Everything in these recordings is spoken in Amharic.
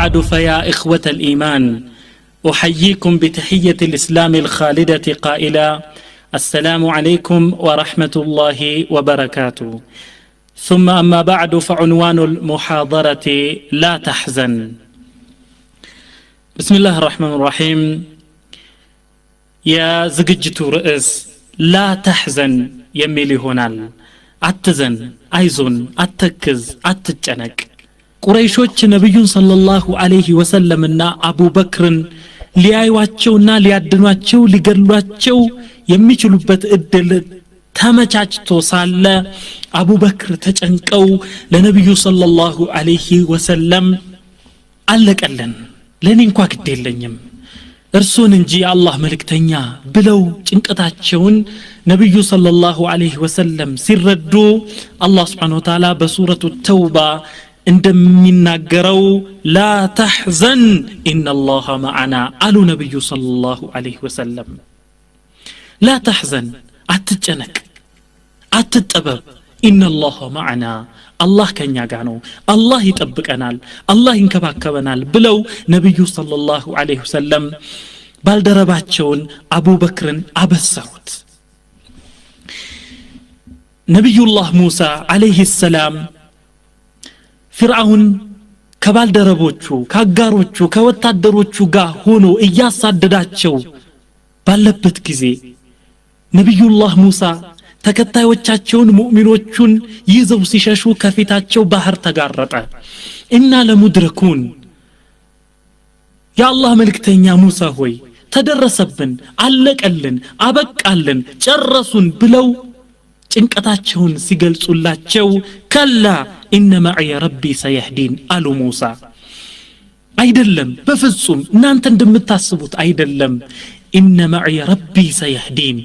بعد فيا إخوة الإيمان أحييكم بتحية الإسلام الخالدة قائلا السلام عليكم ورحمة الله وبركاته ثم أما بعد فعنوان المحاضرة لا تحزن بسم الله الرحمن الرحيم يا زججت رئيس لا تحزن يميلي هنال أتزن أيزن أتكز أتجنك ቁረይሾች ነብዩን ሰለላሁ ዐለይሂ ወሰለምና አቡበክርን ሊያዩዋቸውና ሊያድኗቸው ሊገድሏቸው የሚችሉበት እድል ተመቻችቶ ሳለ አቡበክር ተጨንቀው ለነብዩ ሰለላሁ ዐለይሂ ወሰለም አለቀለን ለኔ እንኳን ግድ የለኝም እርሱን እንጂ አላህ መልእክተኛ ብለው ጭንቀታቸውን ነብዩ ሰለላሁ ዐለይሂ ወሰለም ሲረዱ አላህ Subhanahu Wa Ta'ala በሱረቱ ተውባ እንደሚናገረው لا تحزن إن الله معنا አሉ ነብዩ ሰለላሁ ዐለይሂ ወሰለም لا تحزن አትጨነቅ አትጠበብ إن الله معنا አላህ ከኛ ጋር ነው አላህ ይጠብቀናል አላህ ይንከባከበናል ብለው ነብዩ ሰለላሁ ዐለይሂ ወሰለም ባልደረባቸውን አቡበክርን አበሰሩት ነብዩላህ ሙሳ ዐለይሂ ሰላም ፍርዓውን ከባልደረቦቹ ካጋሮቹ ከወታደሮቹ ጋር ሆኖ እያሳደዳቸው ባለበት ጊዜ ነብዩላህ ሙሳ ተከታዮቻቸውን ሙእሚኖቹን ይዘው ሲሸሹ ከፊታቸው ባህር ተጋረጠ እና ለሙድረኩን ያአላህ መልእክተኛ ሙሳ ሆይ ተደረሰብን አለቀልን አበቃልን ጨረሱን ብለው ጭንቀታቸውን ሲገልጹላቸው ከላ ኢነ ማዕየ ረቢ ሰየህዲን አሉ ሙሳ አይደለም በፍጹም እናንተ እንደምታስቡት አይደለም ኢነ ማዕየ ረቢ ሰየህዲን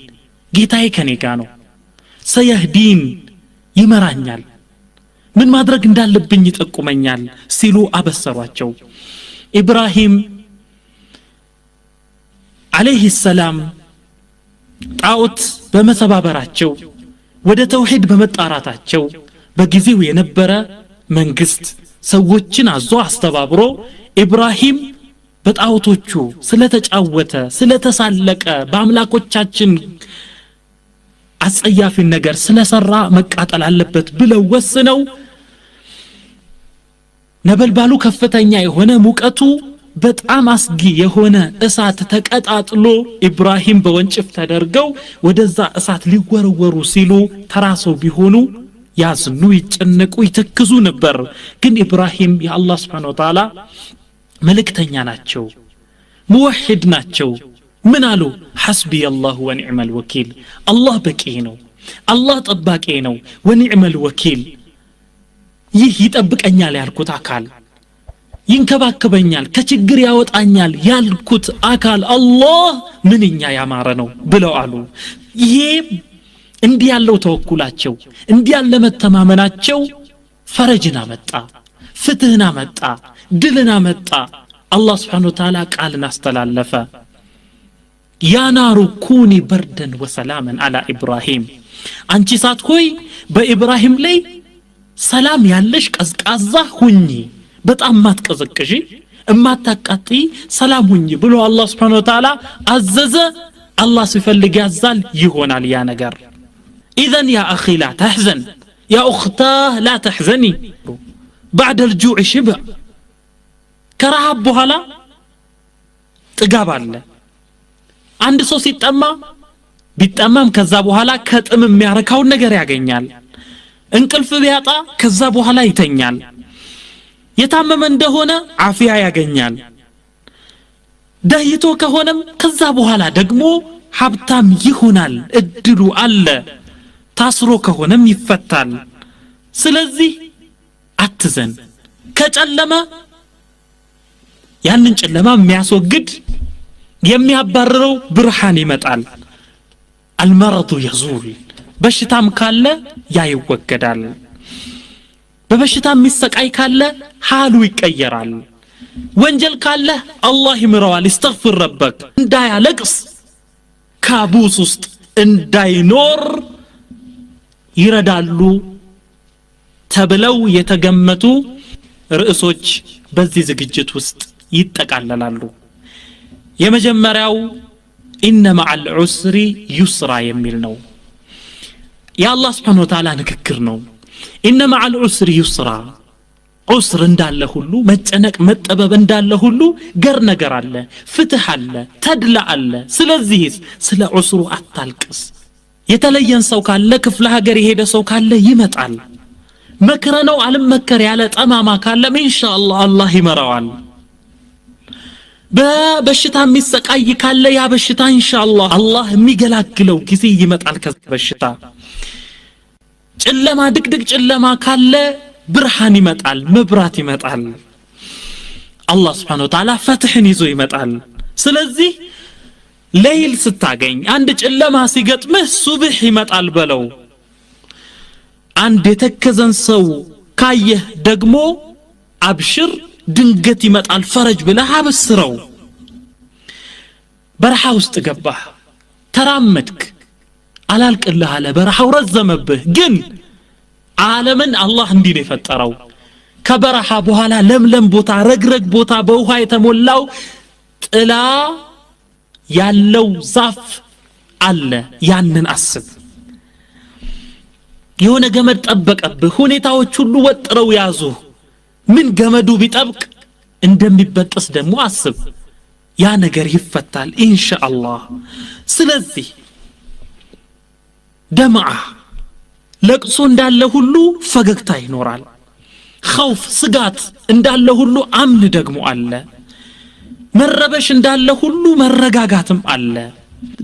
ጌታዬ ከኔ ጋር ነው ሰየህዲን ይመራኛል ምን ማድረግ እንዳለብኝ ይጠቁመኛል ሲሉ አበሰሯቸው ኢብራሂም ዐለይሂ ሰላም ጣዖት በመሰባበራቸው ወደ ተውሂድ በመጣራታቸው በጊዜው የነበረ መንግስት ሰዎችን አዞ አስተባብሮ ኢብራሂም በጣዖቶቹ ስለተጫወተ ስለተሳለቀ በአምላኮቻችን አጸያፊ ነገር ስለሰራ መቃጠል አለበት ብለው ወስነው ነበልባሉ ከፍተኛ የሆነ ሙቀቱ በጣም አስጊ የሆነ እሳት ተቀጣጥሎ ኢብራሂም በወንጭፍ ተደርገው ወደዛ እሳት ሊወረወሩ ሲሉ ተራሰው ቢሆኑ ያዝኑ ይጨነቁ ይተክዙ ነበር ግን ኢብራሂም የአላህ Subhanahu Wa Ta'ala መልእክተኛ ናቸው ሙወሂድ ናቸው ምን አሉ ሐስቢ አላህ ወኒዕመል ወኪል አላህ በቂ ነው አላህ ጠባቂ ነው ወኒዕመል ወኪል ይህ ይጠብቀኛል ያልኩት አካል ይንከባከበኛል ከችግር ያወጣኛል ያልኩት አካል አላህ ምንኛ ያማረ ነው ብለው አሉ ይሄ እንዲህ ያለው ተወኩላቸው እንዲህ ያለ መተማመናቸው ፈረጅና መጣ ፍትህና መጣ ድልና መጣ አላህ Subhanahu Wa Ta'ala ቃልን አስተላለፈ ያ ናሩ ኩኒ በርደን ወሰላመን አላ ኢብራሂም አንቺ ሳት ሆይ በኢብራሂም ላይ ሰላም ያለሽ ቀዝቃዛ ሁኚ በጣም ማትቀዘቅጂ እማታቃጢ ሰላም ሁኚ ብሎ አላህ Subhanahu Wa Ta'ala አዘዘ አላህ ሲፈልግ ያዛል ይሆናል ያ ነገር اذا يا اخي لا تحزن يا اختاه لا تحزني بعد الجوع شبع كرهب بهلا ጥጋብ አለ አንድ ሰው ሲጠማ ቢጠማም ከዛ በኋላ ከጥም የሚያረካው ነገር ያገኛል እንቅልፍ ቢያጣ ከዛ በኋላ ይተኛል የታመመ እንደሆነ አፊያ ያገኛል ዳይቶ ከሆነም ከዛ በኋላ ደግሞ ሀብታም ይሆናል እድሉ አለ ታስሮ ከሆነም ይፈታል ስለዚህ አትዘን ከጨለማ ያንን ጨለማ የሚያስወግድ የሚያባርረው ብርሃን ይመጣል المرض يزول በሽታም ካለ ያ ይወገዳል በበሽታ የሚሰቃይ ካለ ሐሉ ይቀየራል ወንጀል ካለ አላህ ይምረዋል استغفر ربك እንዳያለቅስ ካቡስ ውስጥ እንዳይኖር ይረዳሉ ተብለው የተገመቱ ርዕሶች በዚህ ዝግጅት ውስጥ ይጠቃለላሉ የመጀመሪያው ኢነ መዐል ዑስሪ ዩስራ የሚል ነው የአላህ Subhanahu Wa Ta'ala ንግግር ነው ኢነ መዐል ዑስሪ ዩስራ ዑስር እንዳለ ሁሉ መጨነቅ መጠበብ እንዳለ ሁሉ ገር ነገር አለ ፍትህ አለ ተድላ አለ ስለዚህ ስለ ዑስሩ አታልቅስ የተለየን ሰው ካለ ክፍለ ሀገር የሄደ ሰው ካለ ይመጣል መከረነው አልመከር ያለ ጠማማ ካለ ኢንሻአላህ አላህ ይመራዋል በበሽታ የሚሰቃይ ካለ ያ በሽታ ኢንሻአላህ አላህ የሚገላግለው ጊዜ ይመጣል ከበሽታ ጨለማ ድቅድቅ ጨለማ ካለ ብርሃን ይመጣል መብራት ይመጣል አላህ Subhanahu Wa Ta'ala ፈትህን ይዞ ይመጣል ስለዚህ ሌሊት ስታገኝ አንድ ጨለማ ሲገጥምህ ሱብህ ይመጣል በለው አንድ የተከዘን ሰው ካየህ ደግሞ አብሽር ድንገት ይመጣል ፈረጅ ብለህ አብስረው በረሃ ውስጥ ገባህ ተራመድክ አላልቅልህ አለ በረሃው ረዘመብህ ግን ዓለምን አላህ እንዲህ ነው የፈጠረው ከበረሃ በኋላ ለምለም ቦታ ረግረግ ቦታ በውሃ የተሞላው ጥላ ያለው ዛፍ አለ ያንን አስብ የሆነ ገመድ ጠበቀብህ ሁኔታዎች ሁሉ ወጥረው ያዙ ምን ገመዱ ቢጠብቅ እንደሚበጥስ ደግሞ አስብ ያ ነገር ይፈታል ኢንሻአላህ ስለዚህ ደማዓ ለቅሶ እንዳለ ሁሉ ፈገግታ ይኖራል ኸውፍ ስጋት እንዳለ ሁሉ አምን ደግሞ አለ መረበሽ እንዳለ ሁሉ መረጋጋትም አለ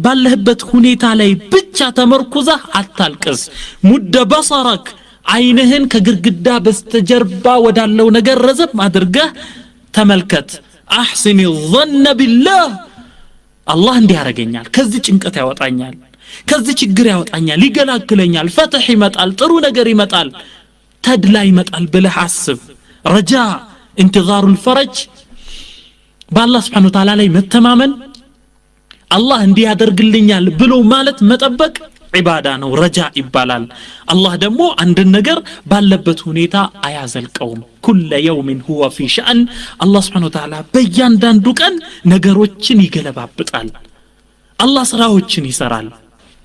ባለህበት ሁኔታ ላይ ብቻ ተመርኩዛ አታልቅስ ሙደ በصرك አይንህን ከግርግዳ በስተጀርባ ወዳለው ነገር ረዘብ አድርገህ ተመልከት احسن الظن بالله አላህ እንዲያረጋኛል ከዚህ ጭንቀት ያወጣኛል ከዚህ ችግር ያወጣኛል ይገላግለኛል ፈትህ ይመጣል ጥሩ ነገር ይመጣል ተድላ ይመጣል ብለህ አስብ ረጃ انتظار الفرج በአላህ Subhanahu Wa Ta'ala ላይ መተማመን አላህ እንዲያደርግልኛል ብሎ ማለት መጠበቅ ዒባዳ ነው ረጃ ይባላል አላህ ደግሞ አንድ ነገር ባለበት ሁኔታ አያዘልቀውም ኩለ يوم هو في شأن አላህ Subhanahu Wa Ta'ala በእያንዳንዱ ቀን ነገሮችን ይገለባብጣል አላህ ስራዎችን ይሰራል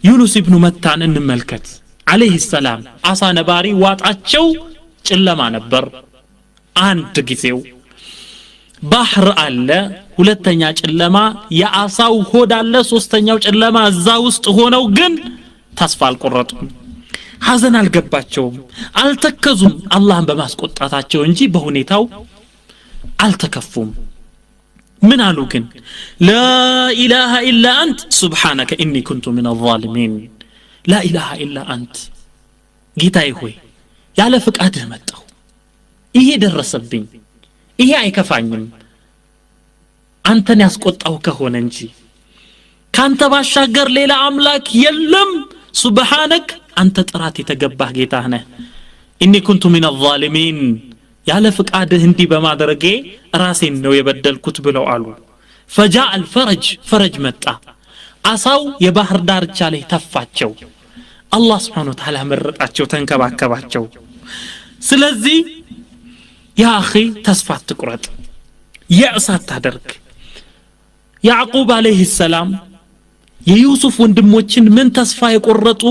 ዩኑስ ኢብኑ መታን እንመልከት አለይሂ ሰላም አሳ ነባሪ ዋጣቸው ጨለማ ነበር አንድ ጊዜው ባህር አለ ሁለተኛ ጨለማ የአሳው ሆድ አለ ሶስተኛው ጨለማ እዛ ውስጥ ሆነው ግን ተስፋ አልቆረጡም ሐዘን አልገባቸውም አልተከዙም አላህን በማስቆጣታቸው እንጂ በሁኔታው አልተከፉም ምን አሉ ግን لا اله الا انت سبحانك اني كنت من الظالمين لا اله الا انت ጌታዬ ሆይ ያለ ፍቃድህ መጣሁ ይሄ ደረሰብኝ ይሄ አይከፋኝም አንተን ያስቆጣው ከሆነ እንጂ ካንተ ባሻገር ሌላ አምላክ የለም ሱብሃንክ አንተ ጥራት የተገባህ ጌታህ ነህ ኢኒ ኩንቱ ሚን الظالمين ያለ ፍቃድህ እንዲህ በማድረጌ ራሴን ነው የበደልኩት ብለው አሉ فجاء الفرج فرج መጣ አሳው የባህር ዳርቻ ላይ ተፋቸው አላህ Subhanahu Wa Ta'ala መረጣቸው ተንከባከባቸው ስለዚህ ያ اخي ተስፋ አትቁረጥ የእሳት ታደርግ ያዕቁብ አለይሂ ሰላም የዩሱፍ ወንድሞችን ምን ተስፋ የቆረጡ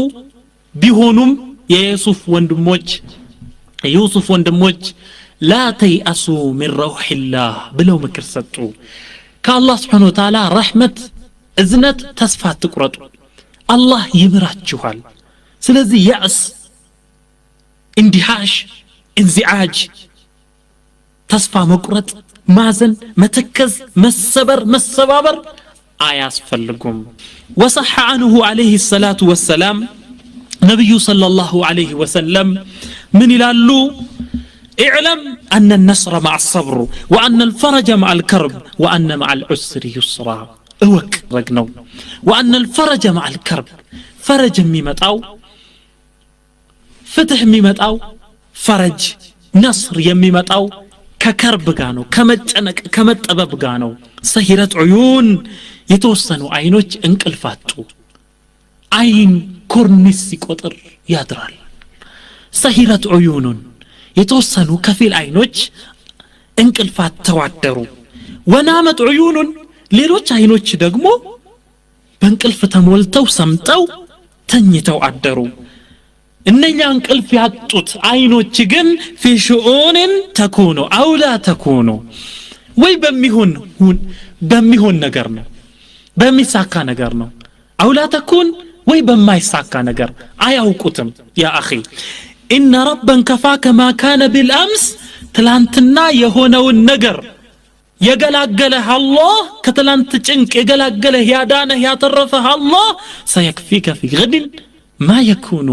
ቢሆኑም የዩሱፍ ወንድሞች لا تيأسوا من روح الله بلو مكر سطو كالله سبحانه وتعالى رحمة اذنت تسفى تقرط الله يمراتشوال سلازي يأس اندهاش انزعاج تسفى مقرط مازن متكز مسبابر آياس فلقم وصح عنه عليه الصلاة والسلام نبي صلى الله عليه وسلم من يلالو اعلم أن النصر مع الصبر وأن الفرج مع الكرب وأن مع العسر يسرا اوك رقنو وأن الفرج مع الكرب فرج ميمتاو فتح ميمتاو فرج نصر يميمتاو ككرب غانو كمتطبب غانو سهرت عيون يتوسنو عينوች እንቅልፋጡ አይን ኮርኒስ ሲቆጥር ያድራል سهرت عيون የተወሰኑ ከፊል አይኖች እንቅልፋት ተዋደሩ ወናመት عيون ሌሎች አይኖች ደግሞ በእንቅልፍ ተሞልተው ሰምጠው ተኝተው አደሩ እነኛ እንቅልፍ ያጡት አይኖች ግን في شؤون تكون او لا تكون ወይ በሚሆን ነገር ነው በሚሳካ ነገር ነው او لا تكون ወይ በማይሳካ ነገር አያውቁትም ያ اخي ان ربا كفاك ما كان بالامس ትላንትና የሆነውን ነገር የገላገለህ አላህ ከትላንት ጭንቅ የገላገለህ ያዳነህ ያተረፈህ አላህ سيكفيك في غد ما يكون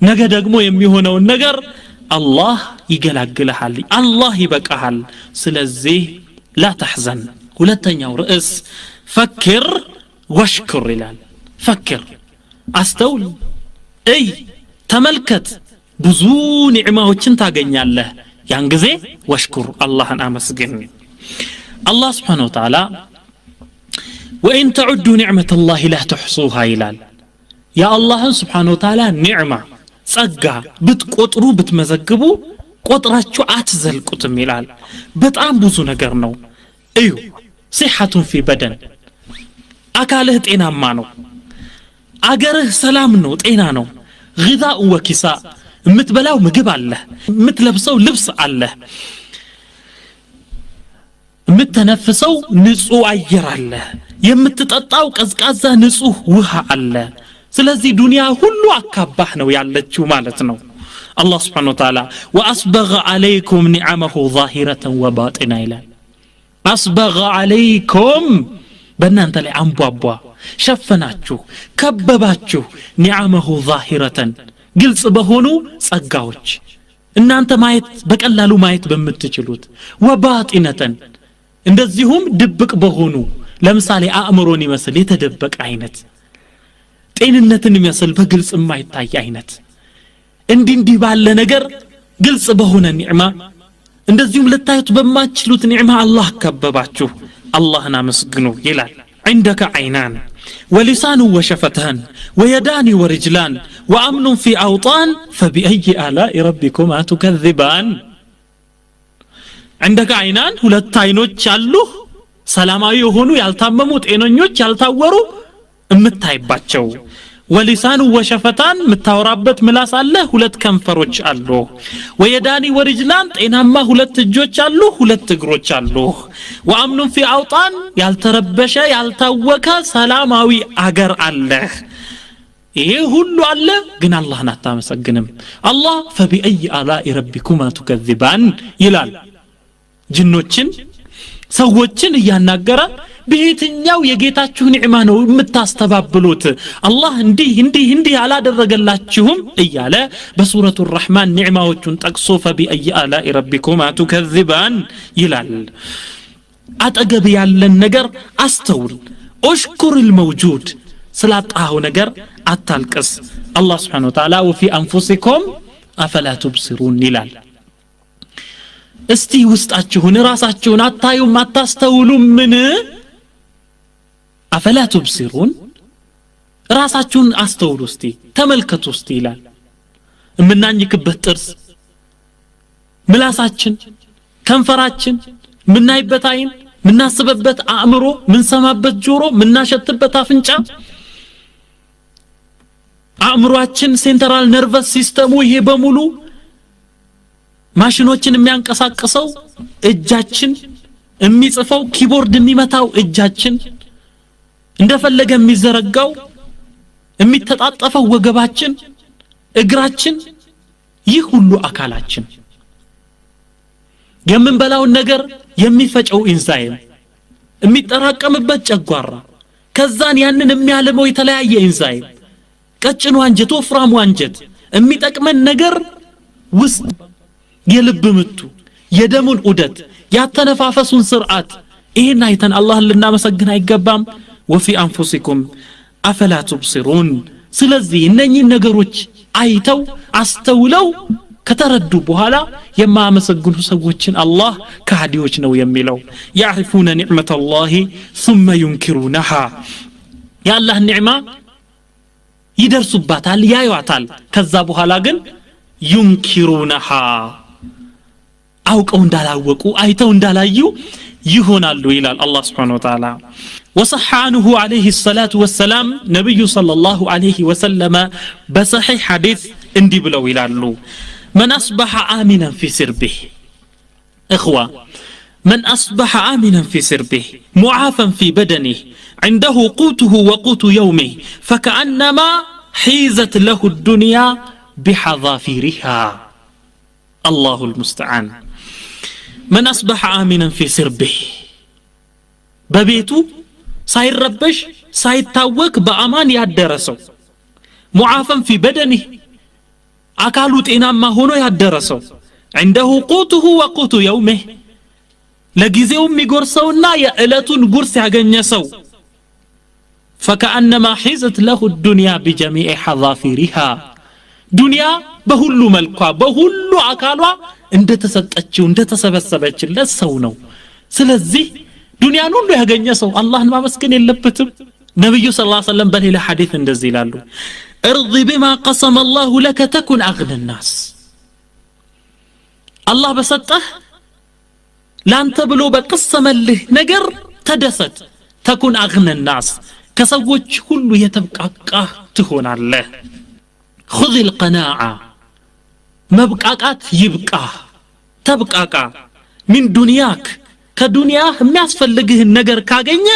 ነገ ደግሞ የሚሆነውን ነገር አላህ ይገላግልሃል አላህ ይበቃሃል ስለዚህ لا تحزن ሁለተኛው ርዕስ فكر واشكر ይላል فكر አስተውል እይ ተመልከት ብዙ ኒዕማዎችን ታገኛለህ ያን ጊዜ ወሽኩር አላህን አመስግን الله سبحانه وتعالى وإن تعدوا نعمة الله لا تحصوها ይላል يا الله سبحانه وتعالى نعمة ጸጋ ብትቆጥሩ ብትመዘግቡ ቆጥራችሁ አትዘልቁትም ይላል በጣም ብዙ ነገር ነው እዩ صحة في بدن አካልህ ጤናማ ነው አገርህ ሰላም ነው ጤና ነው غذاء وكساء የምትበላው ምግብ አለ የምትለብሰው ልብስ አለ የምትነፍሰው ንጹህ አየር አለ የምትጠጣው ቀዝቃዛ ንጹህ ውሃ አለ ስለዚህ ዱንያ ሁሉ አካባህ ነው ያለችው ማለት ነው الله سبحانه وتعالى وأسبغ عليكم نعمه ظاهرة وباطنة ይላል أسبغ عليكم በእናንተ ላይ አንቧቧ ሸፈናችሁ ከበባችሁ نعمه ظاهرة ግልጽ በሆኑ ጸጋዎች እናንተ ማየት በቀላሉ ማየት በመትችሉት وباطنة እንደዚሁም ድብቅ በሆኑ ለምሳሌ አእምሮን ይመስል የተደበቀ አይነት ጤንነትን ይመስል በግልጽ የማይታይ አይነት እንዲህ ባለ ነገር ግልጽ በሆነ ኒዕማ እንደዚሁም ለታዩት በማችሉት ኒዕማ አላህ ከበባችሁ አላህን አመስግኑ ይላል عندك عينان ولسان وشفتان ويدان ورجلان وأمن في أوطان فبأي آلاء ربكما تكذبان عندك عينان ሁለት አይኖች አሉ ሰላማዊ የሆኑ ያልታመሙ ጤነኞች ያልታወሩ እምታይባቸው ولسان وشفتان متاورابت ملاس الله ሁለት ከንፈሮች አሉ ويداني ورجلان ጤናማ ሁለት እጆች አሉ ሁለት እግሮች አሉ وأمن في أوطان ያልተረበሸ ያልታወከ ሰላማዊ አገር አለ ይሄ ሁሉ አለ ግን አላህን አታመሰግንም አላህ فبأي آلاء ربكما تكذبان ይላል ጅኖችን ሰዎችን እያናገረ በየትኛው የጌታችሁ ኒዕማ ነው የምታስተባብሉት አላህ እንዲህ አላደረገላችሁም እያለ በሱረቱ الرحمن ኒዕማዎቹን ጠቅሶ فبأي آلاء ربكما تكذبان ይላል አጠገብ ያለን ነገር አስተውል اشكر الموجود ስላጣው ነገር አታልቅስ አላህ Subhanahu Wa Ta'ala وفي أنفسكم أفلا تبصرون ይላል እስቲ ውስጣችሁን ራሳችሁን አታዩም አታስተውሉም ምን أفلا تبصرون ራሳችሁን አስተውሉ እስቲ ተመልከቱ እስቲ ይላል ምናኝክበት ጥርስ ምላሳችን ከንፈራችን ምናይበት አይን ምናስበበት አእምሮ ምንሰማበት ጆሮ ምናሸትበት አፍንጫ አእምሮአችን ሴንትራል ነርቨስ ሲስተሙ ይሄ በሙሉ ማሽኖችን የሚያንቀሳቅሰው እጃችን የሚጽፈው ኪቦርድ የሚመታው እጃችን እንደፈለገ የሚዘረጋው የሚተጣጠፈው ወገባችን እግራችን ይህ ሁሉ አካላችን የምንበላውን ነገር የሚፈጨው ኢንዛይም የሚጠራቀምበት ጨጓራ ከዛን ያንን የሚያልመው የተለያየ ኢንዛይም ቀጭኑ አንጀት ወፍራሙ አንጀት የሚጠቅመን ነገር ውስጥ የልብ ምቱ የደሙን ዑደት ያተነፋፈሱን ስርዓት ይሄን አይተን አላህን ልናመሰግን አይገባም وفي أنفسكم أفلا تبصرون ስለዚህ እነኚህ ነገሮች አይተው አስተውለው ከተረዱ በኋላ የማመሰግኑ ሰዎችን አላህ ከሃዲዎች ነው የሚለው يعرفون نعمة الله ثم ينكرونها يا الله النعمة ይደርሱባታል ያዩዋታል ከዛ በኋላ ግን ينكرونها አውቀው እንዳላወቁ አይተው እንዳላዩ ይሆናሉ ይላል አላህ Subhanahu Wa Ta'ala وصح عنه عليه الصلاة والسلام نبي صلى الله عليه وسلم بصحيح حديث اندي بلو ይላሉ من أصبح آمنا في سربه إخوة من أصبح آمنا في سربه معافا في بدنه عنده قوته وقوت يومه فكأنما حيزت له الدنيا بحذافيرها الله المستعان من أصبح آمنا في سربه ببيتو ሳይረበሽ ሳይታወክ በአማን ያደረሰው ሙዓፈን في بدنه አካሉ ጤናማ ሆኖ ያደረሰው عنده قوته وقوت يومه ለጊዜው የሚጎርሰውና የዕለቱን ጉርስ ያገኘ ሰው فكأنما حيزت له الدنيا بجميع حظافيرها ዱንያ በሁሉ መልኳ በሁሉ አካሏ እንደተሰጠችው እንደተሰበሰበችለት ሰው ነው ስለዚህ ዱንያን ሁሉ ያገኘ ሰው አላህን ማመስገን የለበትም ነብዩ ሰለላሁ ዐለይሂ ወሰለም በሌላ ሐዲስ እንደዚህ ይላሉ ارضي بما قسم الله لك تكن اغنى الناس الله በሰጠህ ላንተ ብሎ በቀሰመልህ ነገር ተደሰት تكن اغنى الناس ከሰዎች ሁሉ የተብቃቃህ ትሆናለህ خذ القناعه መብቃቃት ይብቃ ተብቃቃ من دنياك ከዱንያ የሚያስፈልግህን ነገር ካገኘ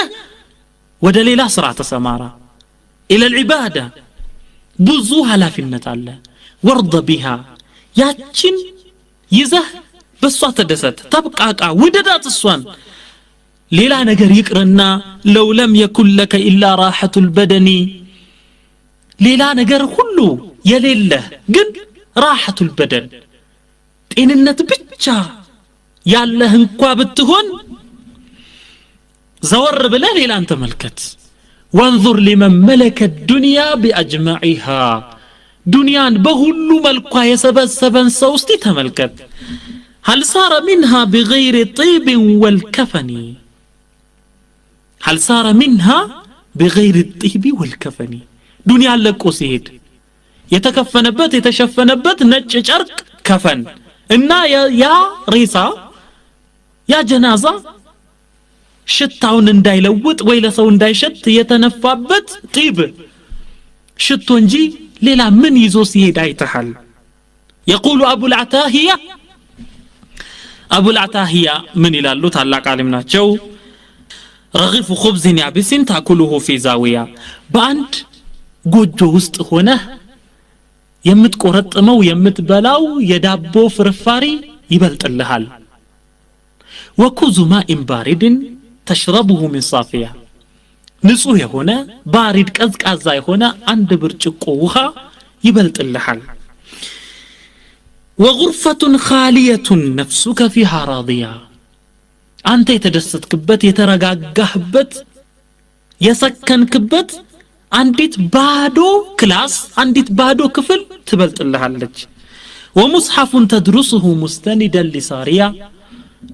ወደ ሌላ ስራ ተሰማራ الى العباده ብዙ ኃላፊነት አለ ወርض بها ያችን ይዘህ በሷ ተደሰት ተብቃቃ ውደዳት እሷን ሌላ ነገር ይቅርና لو لم يكن لك الا راحه البدن ሌላ ነገር ሁሉ የሌለህ ግን راحه البدن ጤንነት ብቻ ያለህ እንኳን ብትሆን ዘወር ብለህ ሌላን ተመልከት وانظر لمن ملك الدنيا باجمعها ዱንያን በሁሉ መልኳ የሰበሰበን ሰው እስቲ ተመልከት هل صار منها بغير طيب والكفن هل صار منها بغير الطيب والكفن ዱንያ ለቆ ሲሄድ የተከፈነበት የተሸፈነበት ነጭ ጨርቅ ከፈን እና ያ ሬሳ ያ ጀናዛ ሽታውን እንዳይለውጥ ወይ ለሰው እንዳይሸት የተነፋበት ጢብ ሽቶ እንጂ ሌላ ምን ይዞ ሲሄድ አይተሃል يقول أبو العتاهية من ይላሉ ታላቅ ዓሊም ናቸው رغيف خبز يابس تاكله في زاوية በአንድ ጎጆ ውስጥ ሆነ የምትቆረጥመው የምትበላው የዳቦ ፍርፋሪ ይበልጥልሃል وكوز ماء بارد تشربه من صافية ንጹህ የሆነ ባሪድ ቀዝቃዛ የሆነ አንድ ብርጭቆ ውሃ ይበልጥልሃል وغرفة خالية نفسك فيها راضية አንተ የተደሰትክበት የተረጋጋህበት የሰከንክበት አንዲት ባዶ ክላስ አንዲት ባዶ ክፍል ትበልጥልሃለች ومصحف تدرسه مستندا لسارية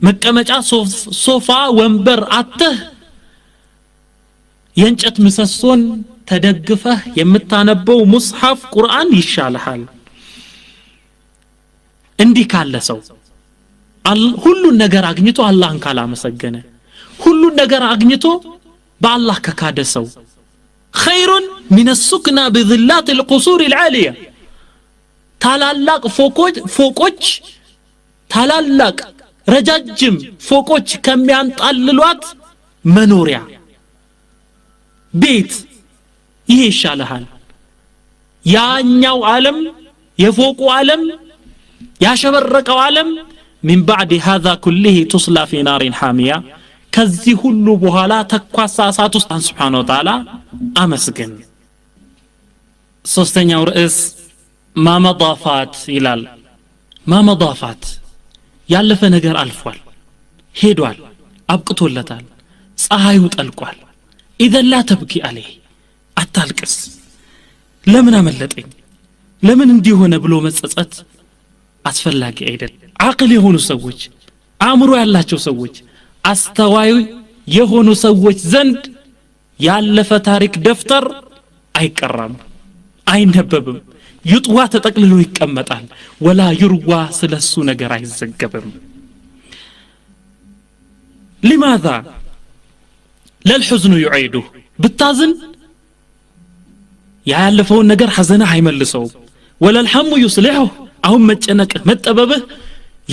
መቀመጫ ሶፋ ወንበር አተህ የእንጨት ምሰሶን ተደግፈህ የምታነበው ሙስሐፍ ቁርአን ይሻልሃል እንዲህ ካለ ሰው ሁሉን ነገር አግኝቶ አላህን ካላመሰገነ ሁሉን ነገር አግኝቶ በአላህ ከካደ ሰው خير من السكنى بظلات القصور العالية ታላላቅ ፎቆች ታላላቅ ረጃጅም ፎቆች ከሚያንጣልሏት መኖሪያ ቤት ይሄ ይሻልሃል ያኛው ዓለም የፎቁ ዓለም ያሸበረቀው ዓለም من بعد هذا كله تصلى في نار حامية ከዚህ ሁሉ በኋላ ተኳሳ እሳት ውስጥ አን Subhanahu Wa Ta'ala አመስግን ሶስተኛው ርዕስ ማመዳፋት ይላል ማመዳፋት ያለፈ ነገር አልፏል ሄዷል አብቅቶለታል ፀሐዩ ጠልቋል اذا لا تبكي عليه አታልቅስ ለምን አመለጠኝ ለምን እንዲሆነ ብሎ መጸጸት አስፈላጊ አይደል አቅል የሆኑ ሰዎች አእምሮ ያላቸው ሰዎች አስተዋይ የሆኑ ሰዎች ዘንድ ያለፈ ታሪክ ደፍተር አይቀራም አይነበብም ይጥዋ ተጠቅልሎ ይቀመጣል ወላ ይርዋ ስለሱ ነገር አይዘገብም لماذا لا الحزن يعيده بتازن ያለፈውን ነገር ሐዘና አይመልሰው ولا الهم يصلحه አሁን መጨነቅ መጠበብህ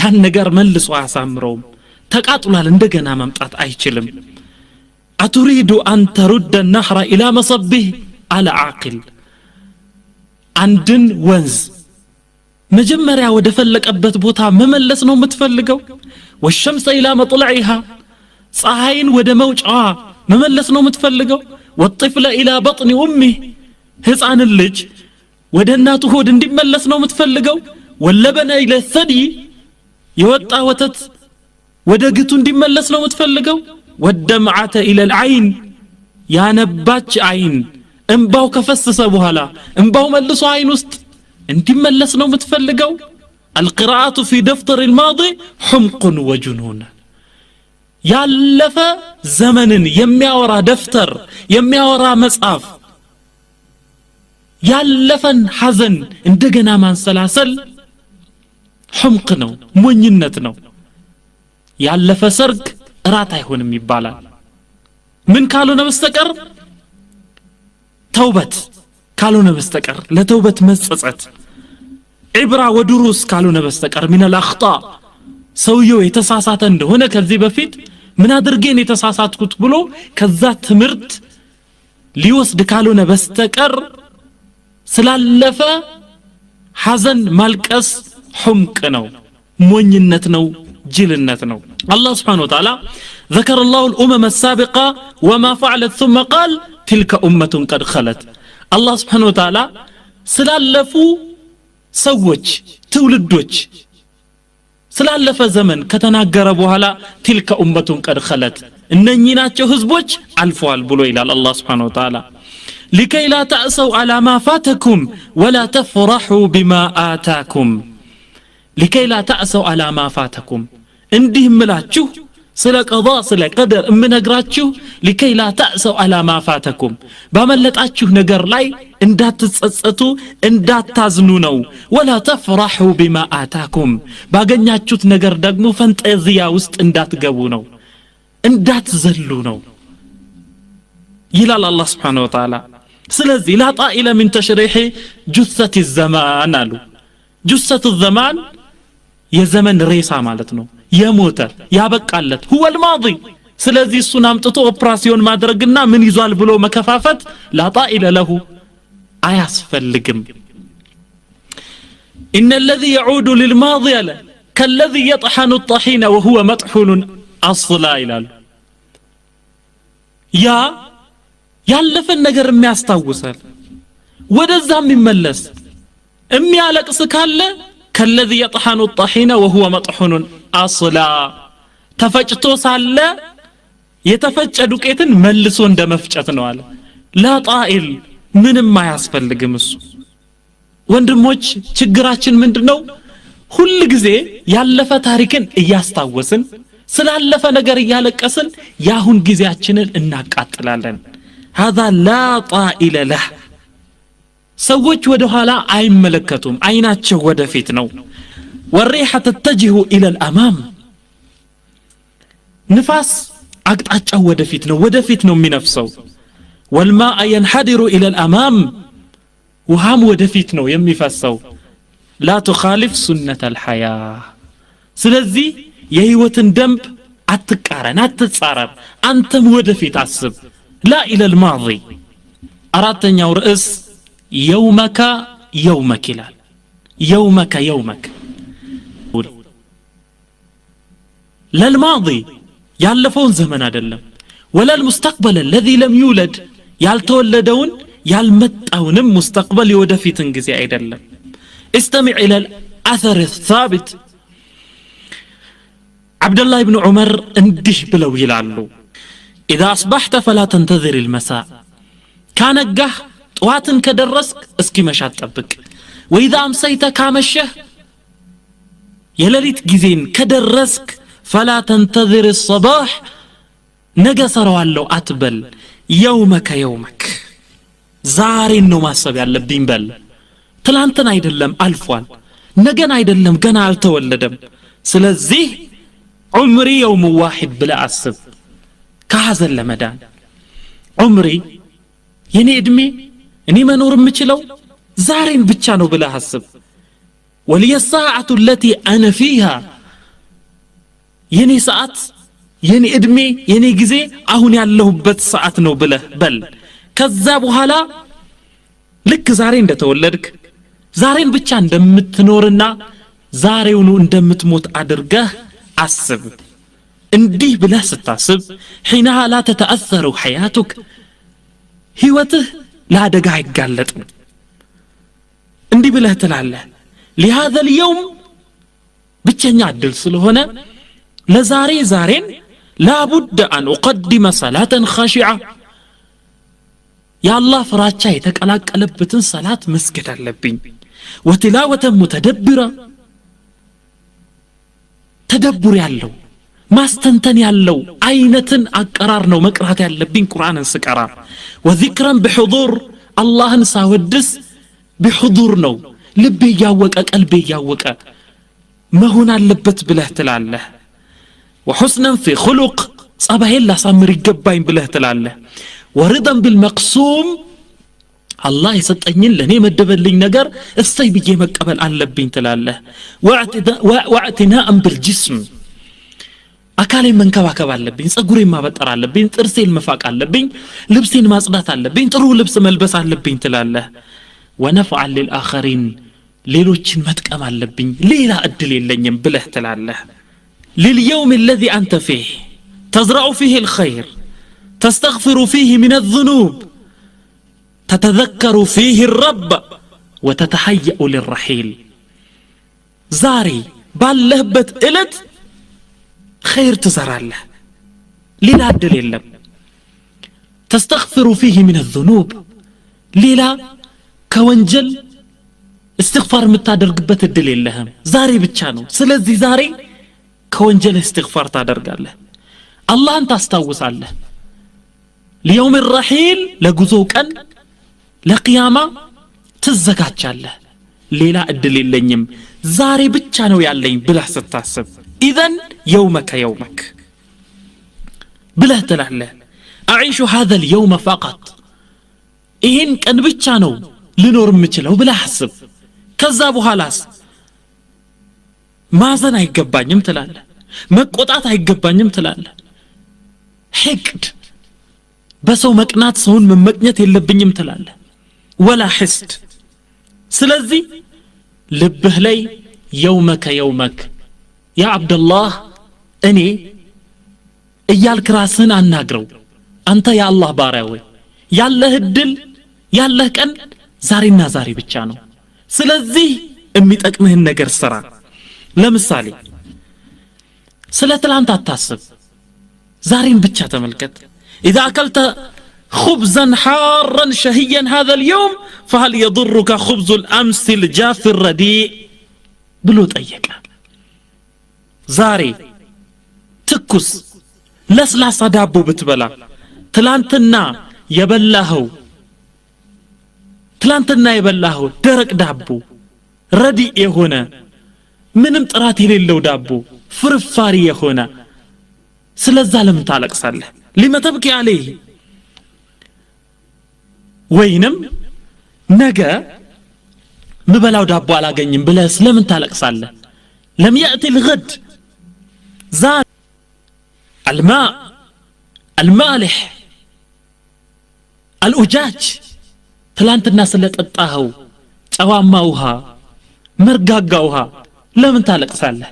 ያን ነገር መልሶ አያሳምረው ተቃጥሏል እንደገና መምጣት አይችልም أتريد أن ترد النهر إلى مصبه على عاقل عندن ወንዝ መጀመሪያ ወደ ፈለቀበት ቦታ መመለስ ነው የምትፈልገው والشمس إلى مطلعها ፀሐይን ወደ መውጫዋ መመለስ ነው የምትፈልገው والطفل إلى بطن أمه ሕፃን ልጅ ወደ እናቱ ሆድ እንዲመለስ ነው የምትፈልገው واللبن إلى الثدي የወጣ ወተት ወደ ግቱ እንዲመለስ ነው የምትፈልገው والدمعة إلى العين يا نباتش عين انباو كفسس بوهلا انباو ملسو عين وست انتي ملسنو متفلقو القراءة في دفتر الماضي حمق وجنون يالف زمن يمياورا دفتر يمياورا مصاف يالفن حزن اندقنا من سلاسل حمق نو مونينت نو يالف سرق ራት አይሆንም ይባላል ምን ካልሆነ በስተቀር ተውበት ካልሆነ በስተቀር ለተውበት መጸጸት ኢብራ ወዱሩስ ካልሆነ በስተቀር من الاخطاء ሰውየው የተሳሳተ እንደሆነ ከዚህ በፊት ምን አድርጌን የተሳሳትኩት ብሎ ከዛ ትምርት ሊወስድ ካልሆነ በስተቀር ስላለፈ ሐዘን ማልቀስ حمق ነው ሞኝነት ነው جلنت نو الله سبحانه وتعالى ذكر الله الأمم السابقة وما فعلت ثم قال تلك أمة قد خلت الله سبحانه وتعالى سلالفو سوج تولدوج سلالف زمن كتناقر بوهلا تلك أمة قد خلت إنني ناتشو هزبوج ألفوا البلو إلى الله سبحانه وتعالى لكي لا تأسوا على ما فاتكم ولا تفرحوا بما آتاكم لكي لا تأسوا على ما فاتكم عندهم ملاچو سلا قضاء سلا قدر امنغراچو لكي لا تأسوا على ما فاتكم باملطاچو ነገር ላይ እንዳትጸጸቱ እንዳታዝኑ ነው ولا تفرحوا بما آتاكم ባገኛችሁት ነገር ደግሞ ፈንጠዚያ ውስጥ እንዳትገቡ ነው እንዳትዘሉ ነው ይላል አላህ Subhanahu Wa Ta'ala ስለዚህ لا طائل من تشريح جثة الزمان አሉ جثة الزمان የዘመን ሬሳ ማለት ነው የሞተ ያበቃለት هو الماضي ስለዚህ እሱን አምጥቶ ኦፕራሲዮን ማድረግና ምን ይዟል ብሎ መከፋፈት لا طائل له አያስፈልግም ان الذي يعود للماضي كالذي يطحن الطحين وهو مطحون اصلا ይላል ያ ያለፈን ነገር የሚያስታውሳል ወደዛም ይመለስ የሚያለቅስ ካለ كالذي يطحن الطحين وهو مطحون اصلا تفجتو ሳለ የተፈጨ ዱቄትን መልሶ እንደመፍጨት ነው አለ لا طائل ምንም አያስፈልግም እሱ ወንድሞች ችግራችን ምንድነው ሁሉ ጊዜ ያለፈ ታሪክን እያስታወስን ስላለፈ ነገር እያለቀስን ያሁን ጊዜያችንን እናቃጥላለን هذا لا طائل له ሰዎች ወደ ኋላ አይመለከቱም አይናቸው ወደፊት ነው والريحة تتجه الى الامام ንፋስ አቅጣጫው ወደፊት ነው የሚነፍሰው والماء ينحدر الى الامام ውሃም ወደፊት ነው የሚፈሰው لا تخالف سنة الحياة ስለዚህ የህይወትን ደንብ አትቃረን አትጻረር አንተም ወደፊት አስብ لا الى الماضي አራተኛው ርዕስ يومك يومك ይላል يومك يومك للماضي ያለፈውን ዘመን አይደለም ولا المستقبل الذي لم يولد ያልተወለደውን ያልመጣውንም مستقبل የወደፊትን ጊዜ አይደለም استمع الى الاثر الثابت عبد الله بن عمر እንዲህ ብለው ይላሉ اذا اصبحت فلا تنتظر المساء ካነጋህ ጠዋትን ከደረስክ እስኪ መሻት ጠብቅ وإذا أمسيت ካመሸህ የሌሊት ጊዜን ከደረስክ فلا تنتظر الصباح ነገ ሰራዋለሁ አትበል يومك يومك ዛሬን ነው ማሰብ ያለብኝ በል ትላንትን አይደለም አልፏል ነገን አይደለም ገና አልተወለደም ስለዚህ ዑምሪ የውም ዋሂድ ብለህ አስብ ከሐዘን ለመዳን ዑምሪ የኔ እድሜ እኔ መኖር የምችለው ዛሬን ብቻ ነው ብለህ አስብ ወልየ ሰዓቱ التي انا فيها የኔ ሰዓት የኔ እድሜ የኔ ጊዜ አሁን ያለሁበት ሰዓት ነው ብለህ በል ከዛ በኋላ ልክ ዛሬ እንደተወለድክ ዛሬን ብቻ እንደምትኖርና ዛሬውኑ እንደምትሞት አድርገህ አስብ እንዲህ ብለህ ስታስብ حينها لا تتأثر حياتك ህይወትህ ለአደጋ አይጋለጥም እንዲህ ብለህ ትላለህ لهذا اليوم ብቸኛ እድል ስለሆነ ለዛሬ ዛሬን لا بد أن أقدم صلاة خاشعة يا الله ፍራቻ የተቀላቀለበትን ሰላት መስገድ አለብኝ وتلاوة متدبرة ተደብር ያለው ማስተንተን ያለው አይነትን አቀራር ነው መቅራት ያለብኝ ቁርአንን ስቀራ وذكرا بحضور አላህን ሳወድስ بحضور ነው ልቤ ያወቀ ቀልቤ ያወቀ መሆን አለበት ብለህ ትላለህ وحسنا في خلق صباحين لا سامر يغباين بله تلاله ورضا بالمقسوم الله يسطኝን ለኔ መደበልኝ ነገር እስተይ ብዬ መቀበል አለብኝ ትላለህ واعتناء بالجسم አካሌን መንከባከብ አለብኝ ጸጉሬን ማበጠር አለብኝ ጥርሴን መፋቅ አለብኝ ልብሴን ማጽዳት አለብኝ ጥሩ ልብስ መልበስ አለብኝ ትላለህ ونفعا للآخرين ሌሎችን መጥቀም አለብኝ ሌላ እድል የለኝም ብለህ ትላለህ لليوم الذي أنت فيه تزرع فيه الخير تستغفر فيه من الذنوب تتذكر فيه الرب وتتهيأ للرحيل زاري باللهبت إلت خير تزرع له للا دليل تستغفر فيه من الذنوب للا كونجل استغفار متادرقبت الدليل لهم زاري بتشانو سلزي زاري كونجل استغفار تادرقاله الله انت استوصاله ليوم الرحيل لغزوكن لقيامة تزكاتشاله ليلا الدليل لنيم زاري بتشانو يالين بلا ستاسب إذن يومك يومك بلا تلاله أعيش هذا اليوم فقط إن كان بتشانو لنور متشلو بلا حسب كذابو هالاس ማዘን አይገባኝም ትላለህ መቆጣት አይገባኝም ትላለህ ሕቅድ በሰው መቅናት ሰውን መመቅኘት የለብኝም ትላለህ ወላ ሕስድ ስለዚህ ልብህ ላይ የውመከ የውመክ ያ አብደላህ እኔ እያልክ ራስህን አናግረው አንተ የአላህ ባሪያ ወይ ያለህ እድል ያለህ ቀን ዛሬና ዛሬ ብቻ ነው ስለዚህ የሚጠቅምህን ነገር ስራ ለምሳሌ ስለ ትላንት አታስብ ዛሬን ብቻ ተመልከት اذا اكلت خبزا حارا شهيا هذا اليوم فهل يضرك خبز الامس الجاف الرديء ብሎ ጠየቀ ዛሬ ትኩስ ለስላሳ ዳቦ ብትበላ ትላንትና የበላኸው ደረቅ ዳቦ ረዲእ የሆነ ምንም ጥራት የሌለው ዳቦ ፍርፋሪ የሆነ ስለዛ ለምን ታለቅሳለህ لما تبكي عليه ወይንም ነገ ምበላው ዳቦ አላገኝም ብለህ ስለምን ታለቅሳለህ لم يأتي الغد زاد الماء المالح الأجاج ትላንትና ስለጠጣኸው ጨዋማ ውሃ መርጋጋ ውሃ ለምን ታለቅሳለህ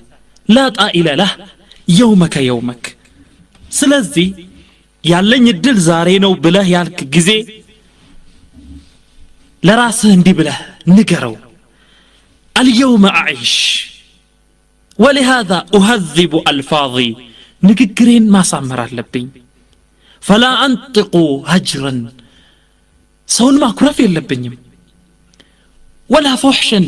لا طائل له يومك يومك ስለዚህ ያለኝ እድል ዛሬ ነው ብለህ ያልክ ጊዜ ለራስህ እንዲህ ብለህ ንገረው اليوم أعيش ولهذا أهذب ألفاظي ንግግሬን ማሳመር አለብኝ فلا أنطق هجرا ሰውን ማኩረፍ የለብኝም ولا فحشا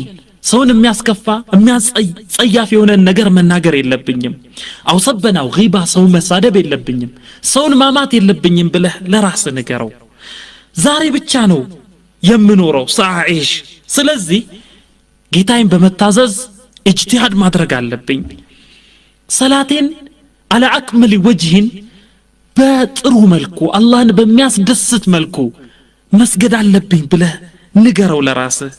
ሰውን የሚያስከፋ የሚያጸያፍ የሆነ ነገር መናገር የለብኝም አው ሰበናው ጊባ ሰው መሳደብ የለብኝም ሰውን ማማት የለብኝም ብለህ ለራስህ ንገረው ዛሬ ብቻ ነው የምኖረው ሰዓይሽ ስለዚህ ጌታዬን በመታዘዝ ኢጅቲሃድ ማድረግ አለብኝ ሰላቴን على أكمل وجه በጥሩ መልኩ አላህን በሚያስደስት መልኩ መስገድ አለብኝ ብለህ ንገረው ለራስህ